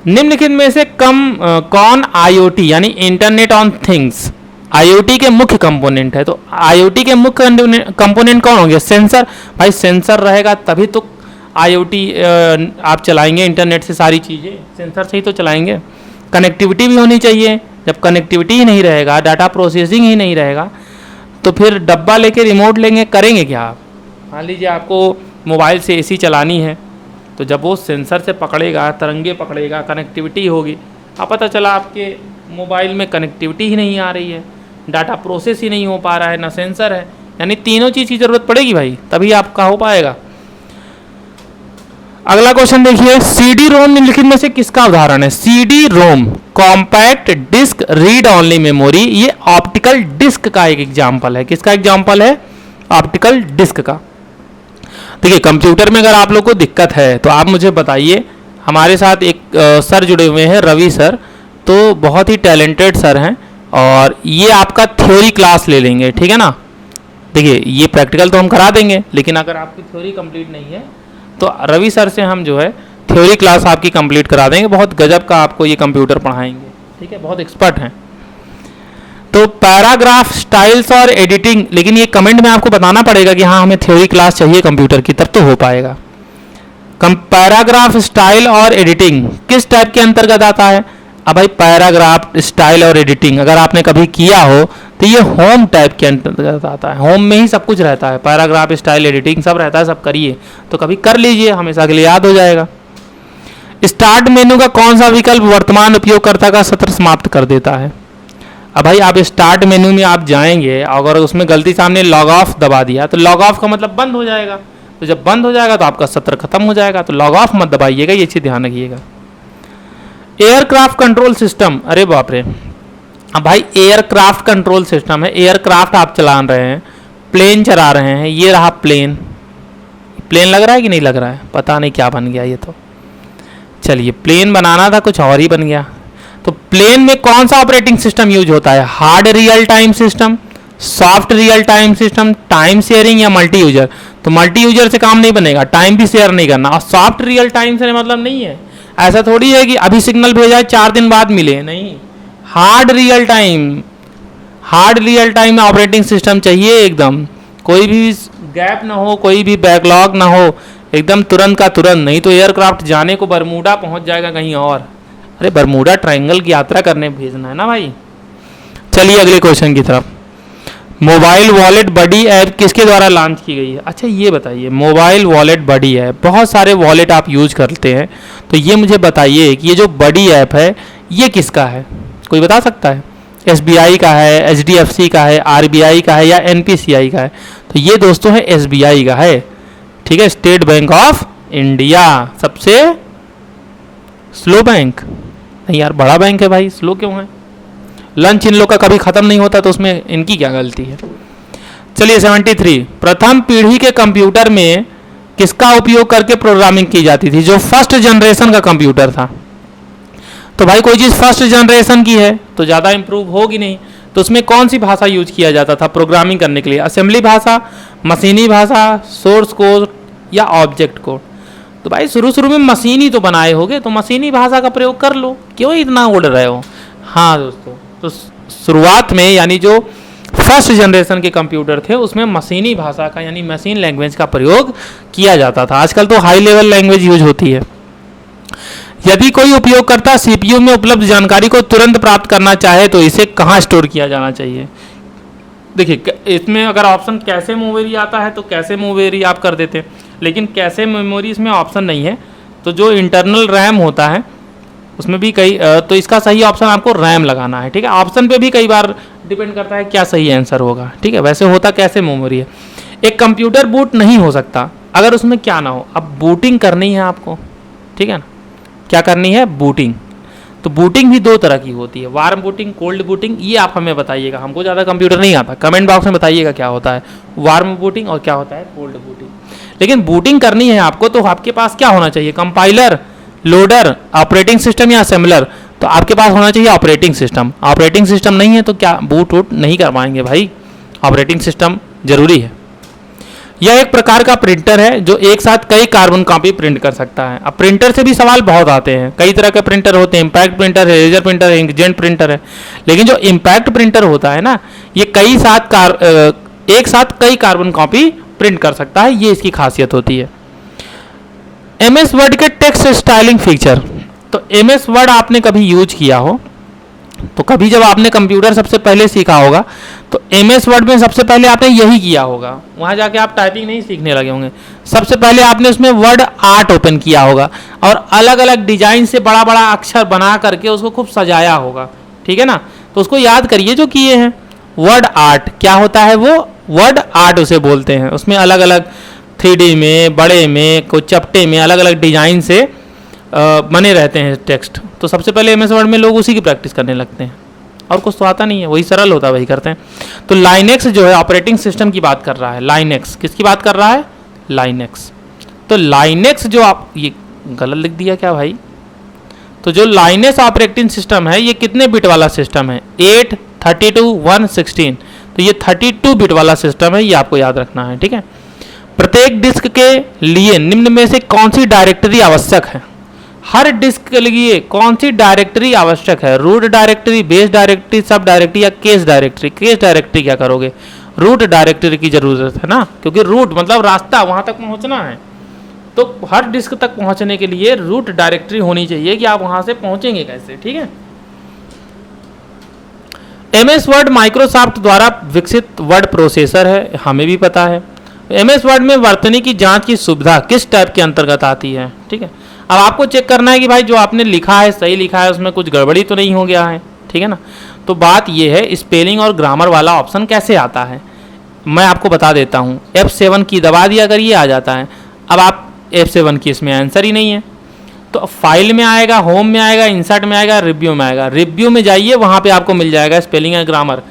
निम्नलिखित में से कौन आईओटी यानी इंटरनेट ऑन थिंग्स, आईओटी के मुख्य कंपोनेंट है? तो आईओटी के मुख्य कंपोनेंट कौन होंगे? सेंसर। भाई सेंसर रहेगा तभी तो आईओटी आप चलाएंगे, इंटरनेट से सारी चीज़ें सेंसर से ही तो चलाएंगे। कनेक्टिविटी भी होनी चाहिए। जब कनेक्टिविटी ही नहीं रहेगा, डाटा प्रोसेसिंग ही नहीं रहेगा, तो फिर डब्बा लेके रिमोट लेंगे, करेंगे क्या आप? मान लीजिए आपको मोबाइल से एसी चलानी है, तो जब वो सेंसर से पकड़ेगा, तरंगे पकड़ेगा, कनेक्टिविटी होगी, अब पता चला आपके मोबाइल में कनेक्टिविटी ही नहीं आ रही है, डाटा प्रोसेस ही नहीं हो पा रहा है, ना सेंसर है, यानी तीनों चीज़ की ज़रूरत पड़ेगी भाई, तभी आपका हो पाएगा। अगला क्वेश्चन देखिए, सीडी रोम निम्नलिखित में से किसका उदाहरण है? CD ROM compact disc read only memory, ये ऑप्टिकल डिस्क का एक एग्जाम्पल है। किसका एग्जाम्पल है? ऑप्टिकल डिस्क का। देखिए, कंप्यूटर में अगर आप लोग को दिक्कत है तो आप मुझे बताइए। हमारे साथ एक सर जुड़े हुए हैं, रवि सर, तो बहुत ही टैलेंटेड सर हैं, और ये आपका थ्योरी क्लास ले लेंगे, ठीक है ना। देखिए, ये प्रैक्टिकल तो हम करा देंगे, लेकिन अगर आपकी थ्योरी कंप्लीट नहीं है तो रवि सर से हम जो है थ्योरी क्लास आपकी कंप्लीट करा देंगे। बहुत गजब का आपको ये कंप्यूटर पढ़ाएंगे, ठीक है, बहुत एक्सपर्ट हैं। तो पैराग्राफ, स्टाइल्स और एडिटिंग, लेकिन ये कमेंट में आपको बताना पड़ेगा कि हाँ हमें थ्योरी क्लास चाहिए कंप्यूटर की, तब तो हो पाएगा। पैराग्राफ, स्टाइल और एडिटिंग किस टाइप के अंतर्गत आता है? अब भाई पैराग्राफ, स्टाइल और एडिटिंग अगर आपने कभी किया हो तो ये होम टाइप के अंतर्गत आता है। होम में ही सब कुछ रहता है, पैराग्राफ, स्टाइल, एडिटिंग सब रहता है, सब करिए। तो कभी कर लीजिए, हमेशा के लिए याद हो जाएगा। स्टार्ट मेनू का कौन सा विकल्प वर्तमान उपयोगकर्ता का सत्र समाप्त कर देता है? अब भाई आप स्टार्ट मेनू में आप जाएंगे, अगर उसमें गलती से आपने लॉग ऑफ दबा दिया तो लॉग ऑफ का मतलब बंद हो जाएगा, तो जब बंद हो जाएगा तो आपका सत्र खत्म हो जाएगा। तो लॉग ऑफ मत दबाइएगा, ये चीज़ ध्यान रखिएगा। एयरक्राफ्ट कंट्रोल सिस्टम, अरे बाप रे, अब भाई एयरक्राफ्ट कंट्रोल सिस्टम है, एयरक्राफ्ट आप चला रहे हैं, प्लेन चला रहे हैं, ये रहा प्लेन। प्लेन लग रहा है कि नहीं लग रहा है? पता नहीं क्या बन गया ये तो। चलिए, प्लेन बनाना था, कुछ और ही बन गया। तो प्लेन में कौन सा ऑपरेटिंग सिस्टम यूज होता है? Hard real time system, soft real time system, time sharing या मल्टी यूजर? तो मल्टी यूजर से काम नहीं बनेगा, टाइम भी शेयर नहीं करना। और सॉफ्ट रियल टाइम से मतलब नहीं है, ऐसा थोड़ी है कि अभी सिग्नल भेजा है 4 दिन बाद मिले, नहीं। Hard real time operating system चाहिए, एकदम कोई भी गैप ना हो, कोई भी बैकलॉग ना हो, एकदम तुरंत का तुरंत। नहीं तो एयरक्राफ्ट जाने को बरमूडा पहुंच जाएगा कहीं और। अरे बरमूडा ट्रायंगल की यात्रा करने भेजना है ना भाई। चलिए अगले क्वेश्चन की तरफ। मोबाइल वॉलेट बडी ऐप किसके द्वारा लॉन्च की गई है? अच्छा ये बताइए, मोबाइल वॉलेट बडी ऐप, बहुत सारे वॉलेट आप यूज करते हैं, तो ये मुझे बताइए कि ये जो बडी ऐप है ये किसका है? कोई बता सकता है? SBI का है, HDFC का है, RBI का है या NPCI का है? तो ये दोस्तों है SBI का है, ठीक है, स्टेट बैंक ऑफ इंडिया, सबसे स्लो बैंक नहीं यार, बड़ा बैंक है भाई, स्लो क्यों है? लंच इन लोग का कभी ख़त्म नहीं होता, तो उसमें इनकी क्या गलती है? चलिए 73, प्रथम पीढ़ी के कंप्यूटर में किसका उपयोग करके प्रोग्रामिंग की जाती थी? जो फर्स्ट जनरेशन का कंप्यूटर था। तो भाई कोई चीज़ फर्स्ट जनरेशन की है तो ज़्यादा इंप्रूव होगी नहीं, तो उसमें कौन सी भाषा यूज किया जाता था प्रोग्रामिंग करने के लिए? असेंबली भाषा, मशीनी भाषा, सोर्स कोड या ऑब्जेक्ट कोड? तो भाई शुरू में मशीनी तो बनाए होगे, तो मशीनी भाषा का प्रयोग कर लो, क्यों इतना उड़ रहे हो? हाँ दोस्तों, तो शुरुआत में यानी जो फर्स्ट जनरेशन के कंप्यूटर थे उसमें मशीनी भाषा का यानी मशीन लैंग्वेज का प्रयोग किया जाता था। आजकल तो हाई लेवल लैंग्वेज यूज होती है। यदि कोई उपयोगकर्ता सीपीयू में उपलब्ध जानकारी को तुरंत प्राप्त करना चाहे तो इसे कहाँ स्टोर किया जाना चाहिए? देखिए इसमें अगर ऑप्शन कैसे मेमोरी आता है तो कैसे मेमोरी आप कर देते हैं, लेकिन कैसे मेमोरी इसमें ऑप्शन नहीं है। तो जो इंटरनल रैम होता है उसमें भी कई तो इसका सही ऑप्शन आपको रैम लगाना है, ठीक है। ऑप्शन पे भी कई बार डिपेंड करता है क्या सही आंसर होगा, ठीक है। वैसे होता कैसे मेमोरी है। एक कंप्यूटर बूट नहीं हो सकता अगर उसमें क्या ना हो। अब बूटिंग करनी है आपको, ठीक है ना, क्या करनी है? बूटिंग। तो बूटिंग भी दो तरह की होती है, वार्म बूटिंग, कोल्ड बूटिंग। ये आप हमें बताइएगा, हमको ज़्यादा कंप्यूटर नहीं आता, कमेंट बॉक्स में बताइएगा क्या होता है वार्म बूटिंग और क्या होता है कोल्ड बूटिंग। लेकिन बूटिंग करनी है आपको तो आपके पास क्या होना चाहिए? कंपाइलर, लोडर, ऑपरेटिंग सिस्टम या असेंबलर। तो आपके पास होना चाहिए ऑपरेटिंग सिस्टम। ऑपरेटिंग सिस्टम नहीं है तो क्या बूट वूट नहीं कर पाएंगे भाई, ऑपरेटिंग सिस्टम जरूरी है। यह एक प्रकार का प्रिंटर है जो एक साथ कई कार्बन कॉपी प्रिंट कर सकता है। अब प्रिंटर से भी सवाल बहुत आते हैं, कई तरह के प्रिंटर होते हैं, इम्पैक्ट प्रिंटर है, लेजर प्रिंटर है, इंकजेट प्रिंटर है। लेकिन जो इम्पैक्ट प्रिंटर होता है ना, ये एक साथ कई कार्बन कॉपी प्रिंट कर सकता है, ये इसकी खासियत होती है। MS वर्ड के टेक्स्ट स्टाइलिंग फीचर। तो MS वर्ड आपने कभी यूज किया हो तो कभी जब आपने कंप्यूटर सबसे पहले सीखा होगा तो MS वर्ड में सबसे पहले आपने यही किया होगा। वहाँ जाके आप टाइपिंग नहीं सीखने लगे होंगे, सबसे पहले आपने उसमें वर्ड आर्ट ओपन किया होगा और अलग अलग डिजाइन से बड़ा बड़ा अक्षर बना करके उसको खूब सजाया होगा, ठीक है ना। तो उसको याद करिए जो किए हैं। वर्ड आर्ट क्या होता है? वो वर्ड आर्ट उसे बोलते हैं। उसमें अलग अलग 3D में, बड़े में, कोई चपटे में अलग अलग डिजाइन से बने रहते हैं टेक्स्ट। तो सबसे पहले MS वर्ड में लोग उसी की प्रैक्टिस करने लगते हैं, और कुछ तो आता नहीं है, वही सरल होता है वही करते हैं। तो लाइनेक्स जो है ऑपरेटिंग सिस्टम की बात कर रहा है। लाइनेक्स किसकी बात कर रहा है? लाइनेक्स। तो लाइनेक्स जो आप, ये गलत लिख दिया क्या भाई? तो जो लाइनेक्स ऑपरेटिंग सिस्टम है ये कितने बिट वाला सिस्टम है? 8, 32, 116। तो ये 32 बिट वाला सिस्टम है, ये आपको याद रखना है, ठीक है। प्रत्येक डिस्क के लिए निम्न में से कौन सी डायरेक्टरी आवश्यक है? हर डिस्क के लिए कौन सी डायरेक्टरी आवश्यक है? Root directory, base directory, sub directory या केस डायरेक्टरी? केस डायरेक्टरी क्या करोगे? रूट डायरेक्टरी की जरूरत है ना, क्योंकि रूट मतलब रास्ता, वहां तक पहुंचना है। तो हर डिस्क तक पहुंचने के लिए रूट डायरेक्टरी होनी चाहिए कि आप वहां से पहुंचेंगे कैसे, ठीक है। MS वर्ड माइक्रोसॉफ्ट द्वारा विकसित वर्ड प्रोसेसर है, हमें भी पता है। MS वर्ड में वर्तनी की जांच की सुविधा किस टाइप के अंतर्गत आती है, ठीक है। अब आपको चेक करना है कि भाई जो आपने लिखा है सही लिखा है, उसमें कुछ गड़बड़ी तो नहीं हो गया है, ठीक है ना। तो बात ये है स्पेलिंग और ग्रामर वाला ऑप्शन कैसे आता है, मैं आपको बता देता हूँ। F7 की दबा दिया अगर ये आ जाता है। अब आप F7 की इसमें आंसर ही नहीं है, तो फाइल में आएगा, होम में आएगा, इंसर्ट में आएगा, रिव्यू में आएगा। रिव्यू में जाइए, वहाँ पे आपको मिल जाएगा स्पेलिंग और ग्रामर,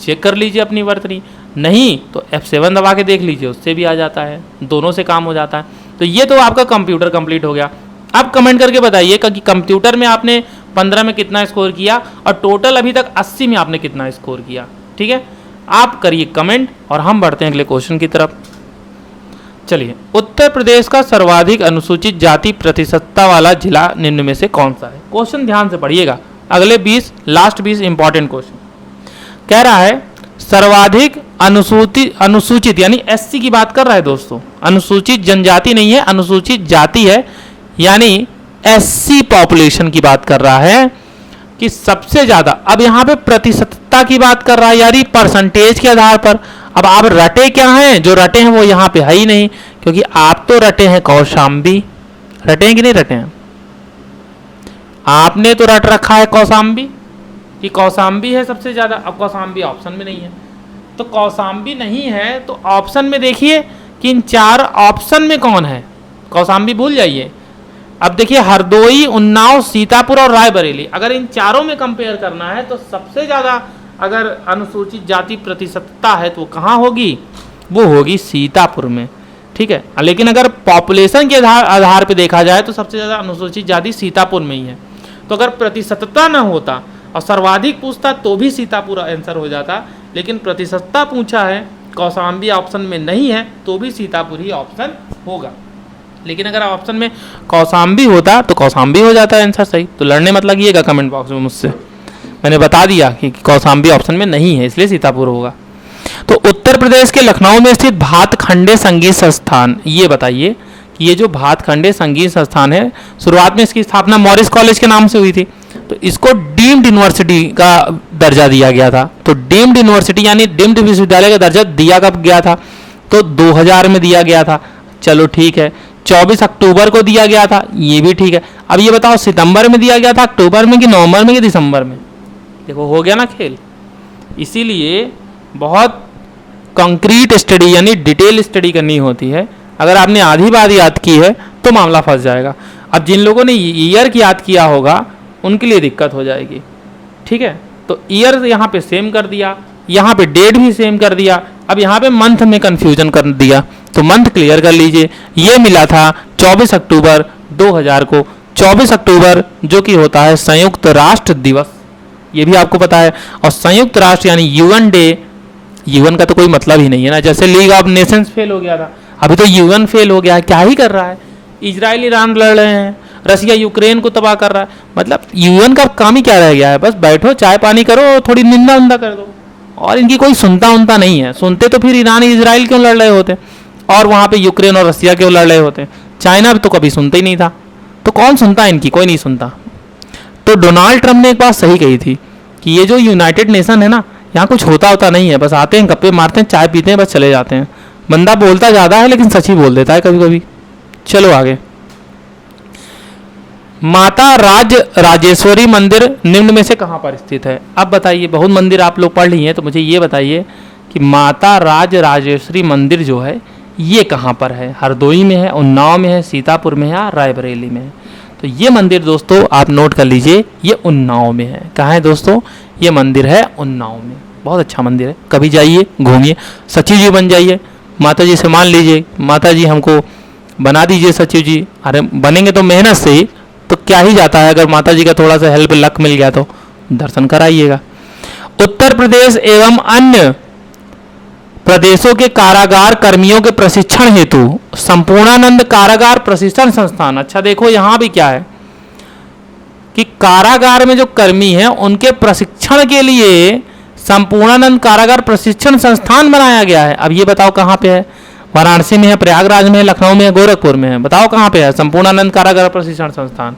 चेक कर लीजिए अपनी वर्तनी। नहीं तो F7 दबा के देख लीजिए, उससे भी आ जाता है, दोनों से काम हो जाता है। तो ये तो आपका कंप्यूटर कंप्लीट हो गया। आप कमेंट करके बताइए कि कंप्यूटर में आपने 15 में कितना स्कोर किया और टोटल अभी तक 80 में आपने कितना स्कोर किया, ठीक है। आप करिए कमेंट और हम बढ़ते हैं अगले क्वेश्चन की तरफ। चलिए, उत्तर प्रदेश का सर्वाधिक अनुसूचित जाति प्रतिशतता वाला जिला निम्न में से कौन सा है? क्वेश्चन ध्यान से पढ़िएगा, अगले 20 लास्ट 20 इंपॉर्टेंट क्वेश्चन। कह रहा है सर्वाधिक अनुसूचित यानी SC की बात कर रहा है दोस्तों, अनुसूचित जनजाति नहीं है, अनुसूचित जाति है, यानी SC पॉपुलेशन की बात कर रहा है कि सबसे ज्यादा। अब यहाँ पे प्रतिशतता की बात कर रहा है, यानी परसेंटेज के आधार पर। अब आप रटे क्या हैं? जो रटे हैं वो यहाँ पे है ही नहीं, क्योंकि आप तो रटे हैं कौशाम्बी। रटे हैं कि नहीं रटे हैं? आपने तो रट रखा है कौशाम्बी कि कौशाम्बी है सबसे ज्यादा। अब कौशाम्बी ऑप्शन में नहीं है, तो कौशाम्बी नहीं है तो ऑप्शन में देखिए कि इन 4 ऑप्शन में कौन है। कौशाम्बी भूल जाइए, अब देखिए हरदोई, उन्नाव, सीतापुर और रायबरेली, अगर इन चारों में कंपेयर करना है तो सबसे ज़्यादा अगर अनुसूचित जाति प्रतिशतता है तो कहाँ होगी, वो होगी सीतापुर में। ठीक है, लेकिन अगर पॉपुलेशन के आधार पे देखा जाए तो सबसे ज़्यादा अनुसूचित जाति सीतापुर में ही है। तो अगर प्रतिशतता ना होता और सर्वाधिक पूछता तो भी सीतापुर आंसर हो जाता, लेकिन प्रतिशतता पूछा है, कौशाम्बी ऑप्शन में नहीं है, तो भी सीतापुर ही ऑप्शन होगा। लेकिन अगर ऑप्शन में कौशाम्बी होता तो कौशाम्बी हो जाता है आंसर सही। तो लड़ने मत लगिएगा कमेंट बॉक्स में मुझसे, मैंने बता दिया कि कौशाम्बी ऑप्शन में नहीं है, इसलिए सीतापुर होगा। तो उत्तर प्रदेश के लखनऊ में स्थित भातखंडे संगीत संस्थान, ये बताइए कि ये जो भातखंडे संगीत संस्थान है, शुरुआत में इसकी स्थापना मॉरिस कॉलेज के नाम से हुई थी, तो इसको डीम्ड यूनिवर्सिटी का दर्जा दिया गया था। तो डीम्ड यूनिवर्सिटी यानी डीम्ड विश्वविद्यालय का दर्जा दिया कब गया था, तो 2000 में दिया गया था। चलो ठीक है, 24 अक्टूबर को दिया गया था, ये भी ठीक है। अब ये बताओ सितंबर में दिया गया था, अक्टूबर में कि नवंबर में कि दिसंबर में? देखो हो गया ना खेल। इसीलिए बहुत कंक्रीट स्टडी यानी डिटेल स्टडी करनी होती है। अगर आपने आधी बात याद की है तो मामला फंस जाएगा। अब जिन लोगों ने ईयर की याद किया होगा उनके लिए दिक्कत हो जाएगी। ठीक है, तो ईयर यहाँ पे सेम कर दिया, यहाँ पे डेट भी सेम कर दिया, अब यहाँ पे मंथ में कंफ्यूजन कर दिया, तो मंथ क्लियर कर लीजिए। ये मिला था 24 अक्टूबर 2000 को, 24 अक्टूबर जो कि होता है संयुक्त राष्ट्र दिवस, ये भी आपको पता है। और संयुक्त राष्ट्र यानी यूएन डे, यूएन का तो कोई मतलब ही नहीं है ना, जैसे लीग ऑफ नेशंस फेल हो गया था, अभी तो यूएन फेल हो गया है, क्या ही कर रहा है। इजराइल ईरान लड़ रहे हैं, रसिया यूक्रेन को तबाह कर रहा है, मतलब यूएन का काम ही क्या रह गया है, बस बैठो चाय पानी करो और थोड़ी निंदा उंदा कर दो, और इनकी कोई सुनता उनता नहीं है। सुनते तो फिर ईरान इजराइल क्यों लड़ रहे होते, और वहाँ पे यूक्रेन और रसिया क्यों लड़ रहे होते, चाइना तो कभी सुनते ही नहीं था, तो कौन सुनता है इनकी, कोई नहीं सुनता। तो डोनाल्ड ट्रंप ने एक बात सही कही थी कि ये जो यूनाइटेड नेशन है ना, यहाँ कुछ होता नहीं है, बस आते हैं गप्पे मारते हैं चाय पीते हैं बस चले जाते हैं। बंदा बोलता ज़्यादा है लेकिन सच ही बोल देता है कभी कभी। चलो आगे। माता राजेश्वरी मंदिर निम्न में से कहाँ पर स्थित है? अब बताइए, बहुत मंदिर आप लोग पढ़ लिए हैं, तो मुझे ये बताइए कि माता राजेश्वरी मंदिर जो है ये कहाँ पर है? हरदोई में है, उन्नाव में है, सीतापुर में है, रायबरेली में है। तो ये मंदिर दोस्तों आप नोट कर लीजिए, ये उन्नाव में है। कहाँ है दोस्तों? ये मंदिर है उन्नाव में। बहुत अच्छा मंदिर है, कभी जाइए घूमिए, सचिव जी बन जाइए, माता जी से मान लीजिए माता जी हमको बना दीजिए सचिव जी। अरे बनेंगे तो मेहनत से ही, तो क्या ही जाता है, अगर माता जी का थोड़ा सा हेल्प लक मिल गया तो दर्शन कराइएगा। उत्तर प्रदेश एवं अन्य प्रदेशों के कारागार कर्मियों के प्रशिक्षण हेतु संपूर्णानंद कारागार प्रशिक्षण संस्थान। अच्छा देखो यहाँ भी क्या है कि कारागार में जो कर्मी हैं उनके प्रशिक्षण के लिए संपूर्णानंद कारागार प्रशिक्षण संस्थान बनाया गया है। अब ये बताओ कहाँ पे है? वाराणसी में है, प्रयागराज में है, लखनऊ में है, गोरखपुर में है, बताओ कहाँ पे है संपूर्णानंद कारागार प्रशिक्षण संस्थान?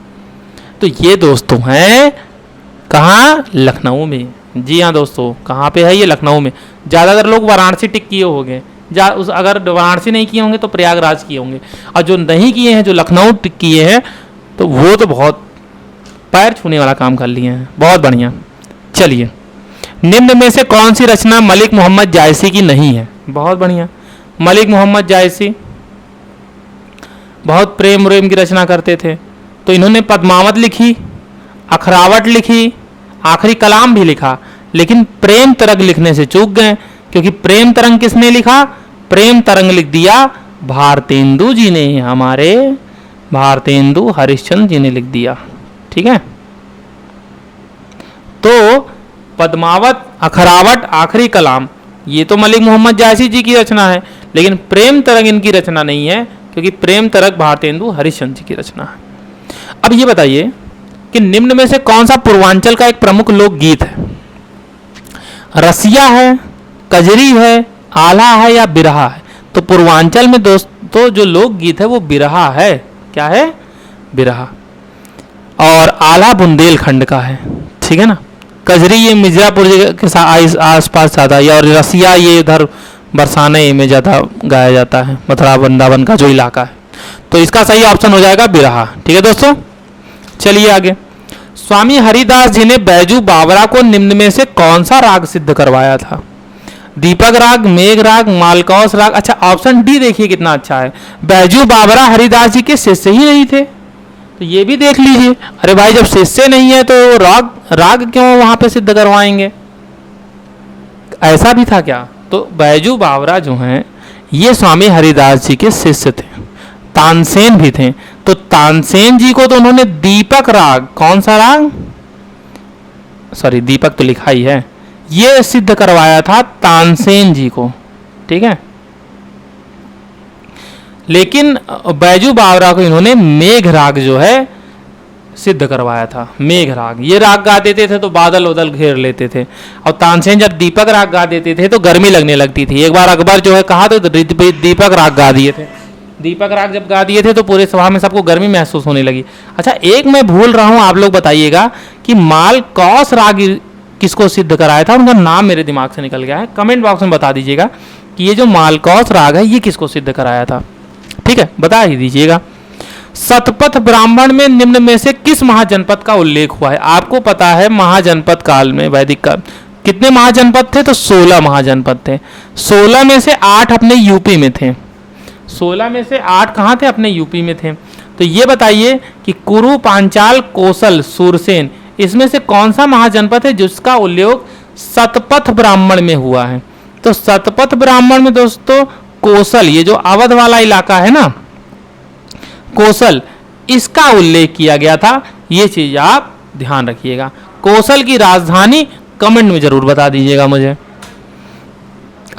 तो ये दोस्तों हैं कहाँ? लखनऊ में। जी हाँ दोस्तों, कहाँ पे है ये? लखनऊ में। ज़्यादातर लोग वाराणसी टिक किए होंगे, अगर वाराणसी नहीं किए होंगे तो प्रयागराज किए होंगे, और जो नहीं किए हैं, जो लखनऊ टिक किए हैं, तो वो तो बहुत पैर छूने वाला काम कर लिए हैं। बहुत बढ़िया। चलिए, निम्न में से कौन सी रचना मलिक मोहम्मद जायसी की नहीं है? बहुत बढ़िया। मलिक मोहम्मद जायसी बहुत प्रेम की रचना करते थे, तो इन्होंने पद्मावत लिखी, अखरावट लिखी, आखिरी कलाम भी लिखा, लेकिन प्रेम तरंग लिखने से चूक गए, क्योंकि प्रेम तरंग किसने लिखा? प्रेम तरंग लिख दिया भारतेंदु जी ने, हमारे भारतेंदु हरिश्चंद्र जी ने लिख दिया। ठीक है, तो पद्मावत, अखरावट, आखिरी कलाम ये तो मलिक मोहम्मद जायसी जी की रचना है, लेकिन प्रेम तरंग इनकी रचना नहीं है, क्योंकि प्रेम तरंग भारतेंदु हरिश्चंद्र जी की रचना है। अब ये बताइए कि निम्न में से कौन सा पूर्वांचल का एक प्रमुख लोकगीत है? रसिया है, कजरी है, आला है या बिरहा है? तो पूर्वांचल में दोस्तों जो लोकगीत है वो बिरहा है। क्या है? बिरहा। और आला बुंदेलखंड का है, ठीक है ना। कजरी ये मिर्जापुर के आसपास ज़्यादा, और रसिया ये इधर बरसाने में ज़्यादा गाया जाता है, मथुरा वृंदावन का जो इलाका है। तो इसका सही ऑप्शन हो जाएगा बिरहा। ठीक है दोस्तों, चलिए आगे। स्वामी हरिदास जी ने बैजू बावरा को निम्न में से कौन सा राग सिद्ध करवाया था? दीपक राग, मेघ राग, मालकौस राग। अच्छा ऑप्शन डी देखिए कितना अच्छा है, बैजू बावरा हरिदास जी के शिष्य ही नहीं थे, तो ये भी देख लीजिए। अरे भाई जब शिष्य नहीं है तो राग राग क्यों वहां पे सिद्ध करवाएंगे, ऐसा भी था क्या? तो बैजू बावरा जो हैं ये स्वामी हरिदास जी के शिष्य थे, तानसेन भी थे। तो तानसेन जी को तो उन्होंने दीपक राग, कौन सा राग, सॉरी दीपक तो लिखा ही है, ये सिद्ध करवाया था तानसेन जी को, ठीक है। लेकिन बैजू बावरा को इन्होंने मेघ राग जो है सिद्ध करवाया था। मेघ राग, ये राग गा देते थे तो बादल उदल घेर लेते थे, और तानसेन जब दीपक राग गा देते थे तो गर्मी लगने लगती थी। एक बार अकबर जो है कहा तो दीपक राग गा दिए थे। दीपक राग जब गा दिए थे तो पूरे सभा में सबको गर्मी महसूस होने लगी। अच्छा एक मैं भूल रहा हूं, आप लोग बताइएगा कि मालकौस राग किसको सिद्ध कराया था? उनका नाम मेरे दिमाग से निकल गया है, कमेंट बॉक्स में बता दीजिएगा कि ये जो मालकौस राग है ये किसको सिद्ध कराया था, ठीक है, बता ही दीजिएगा। शतपथ ब्राह्मण में निम्न में से किस महाजनपद का उल्लेख हुआ है? आपको पता है महाजनपद काल में, वैदिक काल, कितने महाजनपद थे? तो 16 महाजनपद थे। 16 में से 8 अपने यूपी में थे। 16 में से 8 कहाँ थे? अपने यूपी में थे। तो ये बताइए कि कुरु, पांचाल, कौशल, सूरसेन, इसमें से कौन सा महाजनपद है जिसका उल्लेख शतपथ ब्राह्मण में हुआ है? तो शतपथ ब्राह्मण में दोस्तों कौशल, ये जो अवध वाला इलाका है ना, कौशल, इसका उल्लेख किया गया था। ये चीज आप ध्यान रखिएगा। कौशल की राजधानी कमेंट में जरूर बता दीजिएगा मुझे।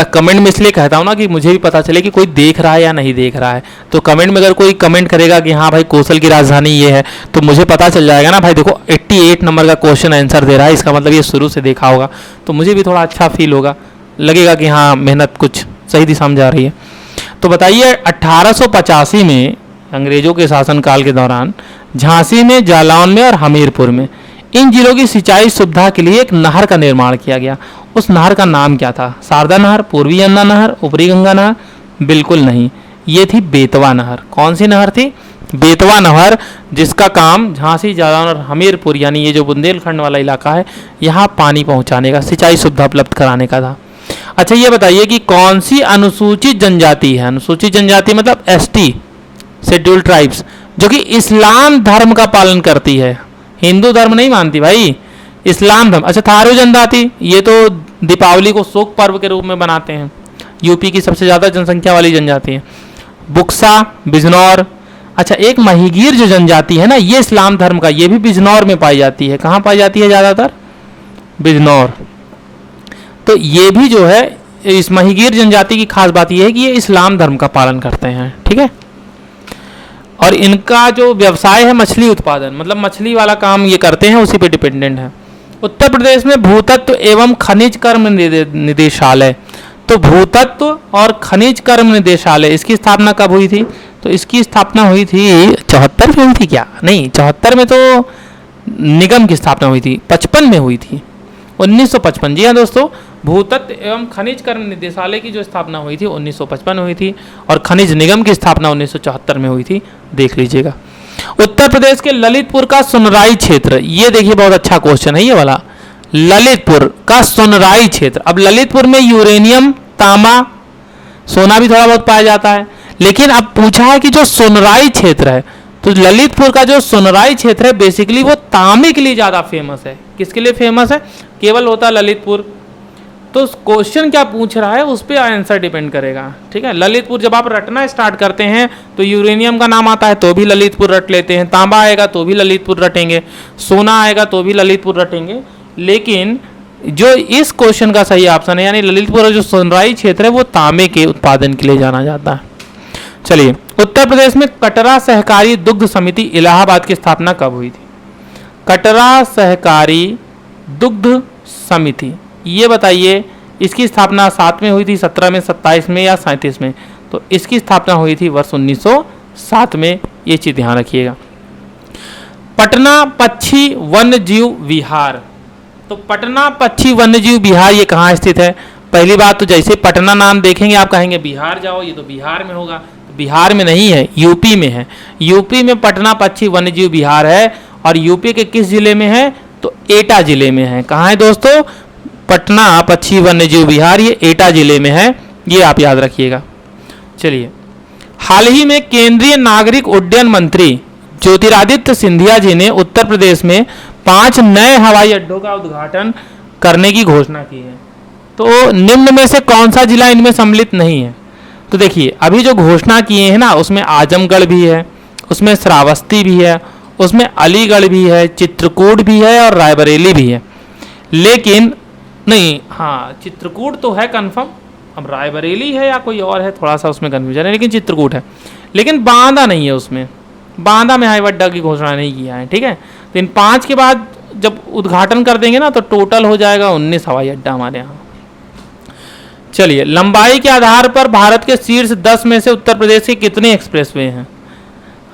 कमेंट में इसलिए कहता हूं ना कि मुझे भी पता चले कि कोई देख रहा है या नहीं देख रहा है। तो कमेंट में अगर कोई कमेंट करेगा कि हाँ भाई कौशल की राजधानी ये है, तो मुझे पता चल जाएगा ना भाई देखो 88 नंबर का क्वेश्चन आंसर दे रहा है, इसका मतलब ये शुरू से देखा होगा, तो मुझे भी थोड़ा अच्छा फील होगा, लगेगा कि हाँ मेहनत कुछ सही दिशा में जा रही है। तो बताइए 1885 में अंग्रेजों के शासनकाल के दौरान झांसी में, जालौन में और हमीरपुर में इन जिलों की सिंचाई सुविधा के लिए एक नहर का निर्माण किया गया। उस नहर का नाम क्या था? शारदा नहर, पूर्वी यमुना नहर, ऊपरी गंगा नहर? बिल्कुल नहीं, ये थी बेतवा नहर। कौन सी नहर थी? बेतवा नहर, जिसका काम झांसी, जालौन और हमीरपुर यानी ये जो बुंदेलखंड वाला इलाका है यहाँ पानी पहुँचाने का, सिंचाई सुविधा उपलब्ध कराने का था। अच्छा ये बताइए कि कौन सी अनुसूचित जनजाति है? अनुसूचित जनजाति मतलब एसटी, शेड्यूल्ड ट्राइब्स, जो कि इस्लाम धर्म का पालन करती है, हिंदू धर्म नहीं मानती भाई, इस्लाम धर्म। अच्छा थारू जनजाति, ये तो दीपावली को शोक पर्व के रूप में बनाते हैं, यूपी की सबसे ज़्यादा जनसंख्या वाली जनजाति है। बुक्सा, बिजनौर। अच्छा एक महिगीर जो जनजाति है ना, ये इस्लाम धर्म का, ये भी बिजनौर में पाई जाती है। कहाँ पाई जाती है ज़्यादातर? बिजनौर। तो ये भी जो है, इस महिगीर जनजाति की खास बात यह है कि ये इस्लाम धर्म का पालन करते हैं, ठीक है। और इनका जो व्यवसाय है मछली उत्पादन, मतलब मछली वाला काम ये करते हैं, उसी पे डिपेंडेंट है। उत्तर प्रदेश में भूतत्व एवं खनिज कर्म निदेशालय, तो भूतत्व और खनिज कर्म निदेशालय, इसकी स्थापना कब हुई थी? तो इसकी स्थापना हुई थी 74 में हुई थी क्या? नहीं, 74 में तो निगम की स्थापना हुई थी, 55 में हुई थी, 1955। जी हाँ दोस्तों, भूतत्व एवं खनिज कर्म निदेशालय की जो स्थापना हुई थी 1955 हुई थी, और खनिज निगम की स्थापना 1974 में हुई थी, देख लीजिएगा। उत्तर प्रदेश के ललितपुर का सुनराई क्षेत्र, ये देखिए बहुत अच्छा क्वेश्चन है ये वाला, ललितपुर का सुनराई क्षेत्र। अब ललितपुर में यूरेनियम, तांबा, सोना भी थोड़ा बहुत पाया जाता है, लेकिन अब पूछा है कि जो सुनराई क्षेत्र है, तो ललितपुर का जो सुनराई क्षेत्र है बेसिकली वो तांबे के लिए ज़्यादा फेमस है। किसके लिए फेमस है? केवल होता ललितपुर। तो क्वेश्चन क्या पूछ रहा है उस पर आंसर डिपेंड करेगा, ठीक है। ललितपुर जब आप रटना स्टार्ट करते हैं तो यूरेनियम का नाम आता है तो भी ललितपुर रट लेते हैं, तांबा आएगा तो भी ललितपुर रटेंगे, सोना आएगा तो भी ललितपुर रटेंगे। लेकिन जो इस क्वेश्चन का सही ऑप्शन है यानी ललितपुर जो सुनराई क्षेत्र है वो तांबे के उत्पादन के लिए जाना जाता है। चलिए, उत्तर प्रदेश में कटरा सहकारी दुग्ध समिति इलाहाबाद की स्थापना कब हुई थी? कटरा सहकारी दुग्ध समिति, ये बताइए इसकी स्थापना 7 में हुई थी, 17 में, 27 में या 37 में? तो इसकी स्थापना हुई थी वर्ष 1907 में, ये चीज ध्यान रखिएगा। पटना पक्षी वन्यजीव विहार, तो पटना पक्षी वन्यजीव विहार ये कहाँ स्थित है? पहली बात तो जैसे पटना नाम देखेंगे आप कहेंगे बिहार जाओ, ये तो बिहार में होगा, तो बिहार में नहीं है, यूपी में है। यूपी में पटना पक्षी वन्यजीव विहार है, और यूपी के किस जिले में है? तो एटा जिले में है। कहाँ है दोस्तों? पटना पक्षी वन्यजीव विहार, ये एटा जिले में है, ये आप याद रखिएगा। चलिए, हाल ही में केंद्रीय नागरिक उड्डयन मंत्री ज्योतिरादित्य सिंधिया जी ने उत्तर प्रदेश में 5 नए हवाई अड्डों का उद्घाटन करने की घोषणा की है। तो निम्न में से कौन सा जिला इनमें सम्मिलित नहीं है? तो देखिए, अभी जो घोषणा किए हैं ना, उसमें आजमगढ़ भी है, उसमें श्रावस्ती भी है, उसमें अलीगढ़ भी है, चित्रकूट भी है और रायबरेली भी है। लेकिन नहीं, हाँ चित्रकूट तो है कंफर्म, अब रायबरेली है या कोई और है थोड़ा सा उसमें कन्फ्यूजन है, लेकिन चित्रकूट है। लेकिन बांदा नहीं है उसमें, बांदा में हवाई अड्डा की घोषणा नहीं किया है। ठीक है, तो इन 5 के बाद जब उद्घाटन कर देंगे ना तो टोटल हो जाएगा 19 हवाई अड्डा हमारे यहाँ। चलिए, लंबाई के आधार पर भारत के शीर्ष 10 में से उत्तर प्रदेश के कितने एक्सप्रेसवे हैं?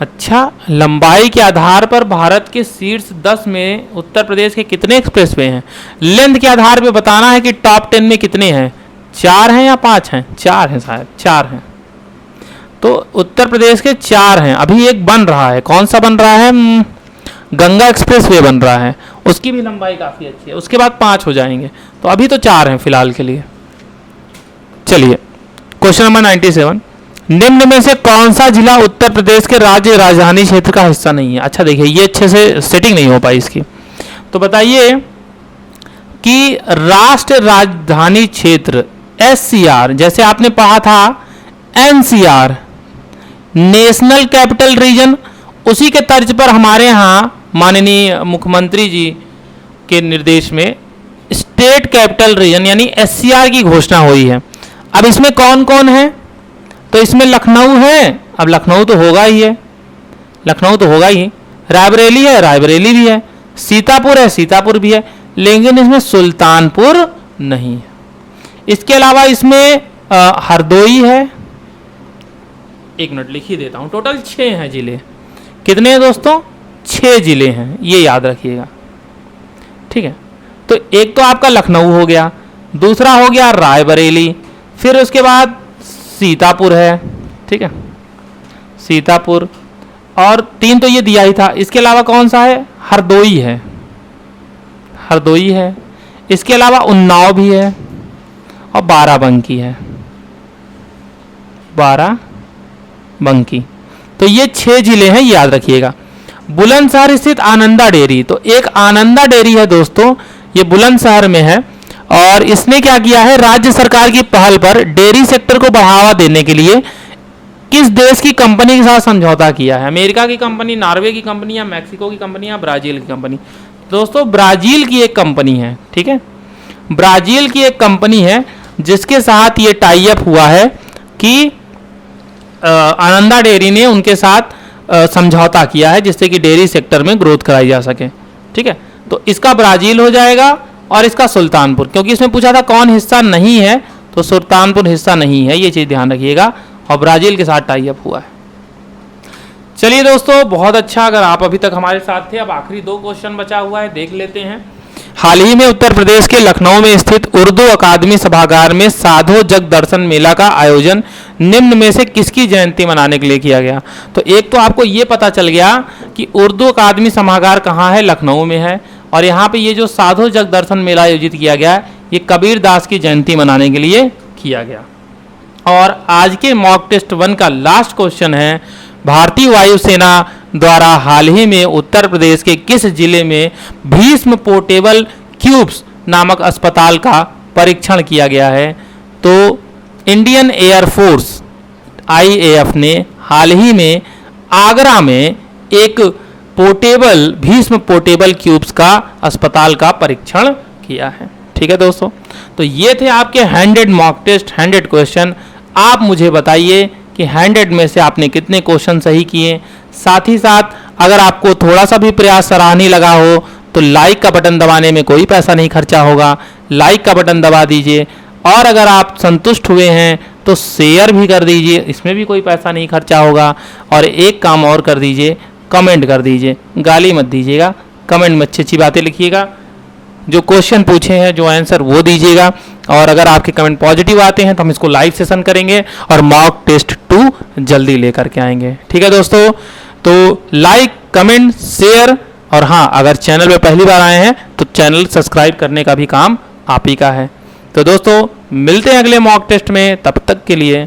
अच्छा, लंबाई के आधार पर भारत के शीर्ष 10 में उत्तर प्रदेश के कितने एक्सप्रेसवे हैं? लेंथ के आधार पर बताना है कि टॉप 10 में कितने हैं, 4 हैं या 5 हैं? 4 हैं, शायद 4 हैं। तो उत्तर प्रदेश के 4 हैं। अभी एक बन रहा है, कौन सा बन रहा है? गंगा एक्सप्रेसवे बन रहा है, उसकी भी लंबाई काफ़ी अच्छी है। उसके बाद 5 हो जाएंगे, तो अभी तो 4 हैं फिलहाल के लिए। चलिए, क्वेश्चन नंबर 97, निम्न में से कौन सा जिला उत्तर प्रदेश के राज्य राजधानी क्षेत्र का हिस्सा नहीं है? अच्छा देखिए, ये अच्छे से सेटिंग नहीं हो पाई इसकी, तो बताइए कि राष्ट्र राजधानी क्षेत्र SCR, जैसे आपने पढ़ा था NCR नेशनल कैपिटल रीजन, उसी के तर्ज पर हमारे यहाँ माननीय मुख्यमंत्री जी के निर्देश में स्टेट कैपिटल रीजन यानी SCR की घोषणा हुई है। अब इसमें कौन कौन है? तो इसमें लखनऊ है, अब लखनऊ तो होगा ही है, लखनऊ तो होगा ही, रायबरेली है, रायबरेली भी है, सीतापुर है, सीतापुर भी है, लेकिन इसमें सुल्तानपुर नहीं है। इसके अलावा इसमें हरदोई है, एक मिनट लिख ही देता हूँ, टोटल 6 हैं जिले। कितने हैं दोस्तों? 6 जिले हैं, ये याद रखिएगा। ठीक है, तो एक तो आपका लखनऊ हो गया, दूसरा हो गया रायबरेली, फिर उसके बाद सीतापुर है। ठीक है, सीतापुर, और 3 तो ये दिया ही था। इसके अलावा कौन सा है? हरदोई है, हरदोई है। इसके अलावा उन्नाव भी है और बाराबंकी है, बाराबंकी। तो ये 6 जिले हैं, याद रखिएगा। बुलंदशहर स्थित आनंदा डेयरी, तो एक आनंदा डेयरी है दोस्तों, ये बुलंदशहर में है, और इसने क्या किया है, राज्य सरकार की पहल पर डेयरी सेक्टर को बढ़ावा देने के लिए किस देश की कंपनी के साथ समझौता किया है? अमेरिका की कंपनी, नॉर्वे की कंपनी, या मैक्सिको की कंपनी, या ब्राजील की कंपनी? दोस्तों ब्राजील की एक कंपनी है। ठीक है, ब्राजील की एक कंपनी है जिसके साथ ये टाई अप हुआ है कि आनंदा डेयरी ने उनके साथ समझौता किया है, जिससे कि डेयरी सेक्टर में ग्रोथ कराई जा सके। ठीक है, तो इसका ब्राजील हो जाएगा और इसका सुल्तानपुर, क्योंकि इसमें पूछा था कौन हिस्सा नहीं है, तो सुल्तानपुर हिस्सा नहीं है, ये चीज़ ध्यान रखिएगा, और ब्राजील के साथ टाई अप हुआ है। चलिए दोस्तों, बहुत अच्छा, अगर आप अभी तक हमारे साथ थे। अब आखिरी 2 क्वेश्चन बचा हुआ है, देख लेते हैं। हाल ही में उत्तर प्रदेश के लखनऊ में स्थित उर्दू अकादमी सभागार में साधो जग दर्शन मेला का आयोजन निम्न में से किसकी जयंती मनाने के लिए किया गया? तो एक तो आपको ये पता चल गया कि उर्दू अकादमी सभागार कहाँ है, लखनऊ में है, और यहाँ पे ये जो साधो जग दर्शन मेला आयोजित किया गया है, ये कबीर दास की जयंती मनाने के लिए किया गया। और आज के मॉक टेस्ट 1 का लास्ट क्वेश्चन है, भारतीय वायुसेना द्वारा हाल ही में उत्तर प्रदेश के किस जिले में भीष्म पोर्टेबल क्यूब्स नामक अस्पताल का परीक्षण किया गया है? तो इंडियन एयरफोर्स IAF ने हाल ही में आगरा में एक पोर्टेबल भीष्म पोर्टेबल क्यूब्स का अस्पताल का परीक्षण किया है। ठीक है दोस्तों, तो ये थे आपके 100 मॉक टेस्ट, 100 क्वेश्चन। आप मुझे बताइए कि 100 में से आपने कितने क्वेश्चन सही किए। साथ ही साथ अगर आपको थोड़ा सा भी प्रयास सराहनीय लगा हो तो लाइक का बटन दबाने में कोई पैसा नहीं खर्चा होगा, लाइक का बटन दबा दीजिए। और अगर आप संतुष्ट हुए हैं तो शेयर भी कर दीजिए, इसमें भी कोई पैसा नहीं खर्चा होगा। और एक काम और कर दीजिए, कमेंट कर दीजिए, गाली मत दीजिएगा, कमेंट में अच्छी अच्छी बातें लिखिएगा, जो क्वेश्चन पूछे हैं जो आंसर वो दीजिएगा। और अगर आपके कमेंट पॉजिटिव आते हैं तो हम इसको लाइव सेशन करेंगे और मॉक टेस्ट 2 जल्दी लेकर के आएंगे। ठीक है दोस्तों, तो लाइक, कमेंट, शेयर, और हाँ, अगर चैनल पे पहली बार आए हैं तो चैनल सब्सक्राइब करने का भी काम आप ही का है। तो दोस्तों मिलते हैं अगले मॉक टेस्ट में, तब तक के लिए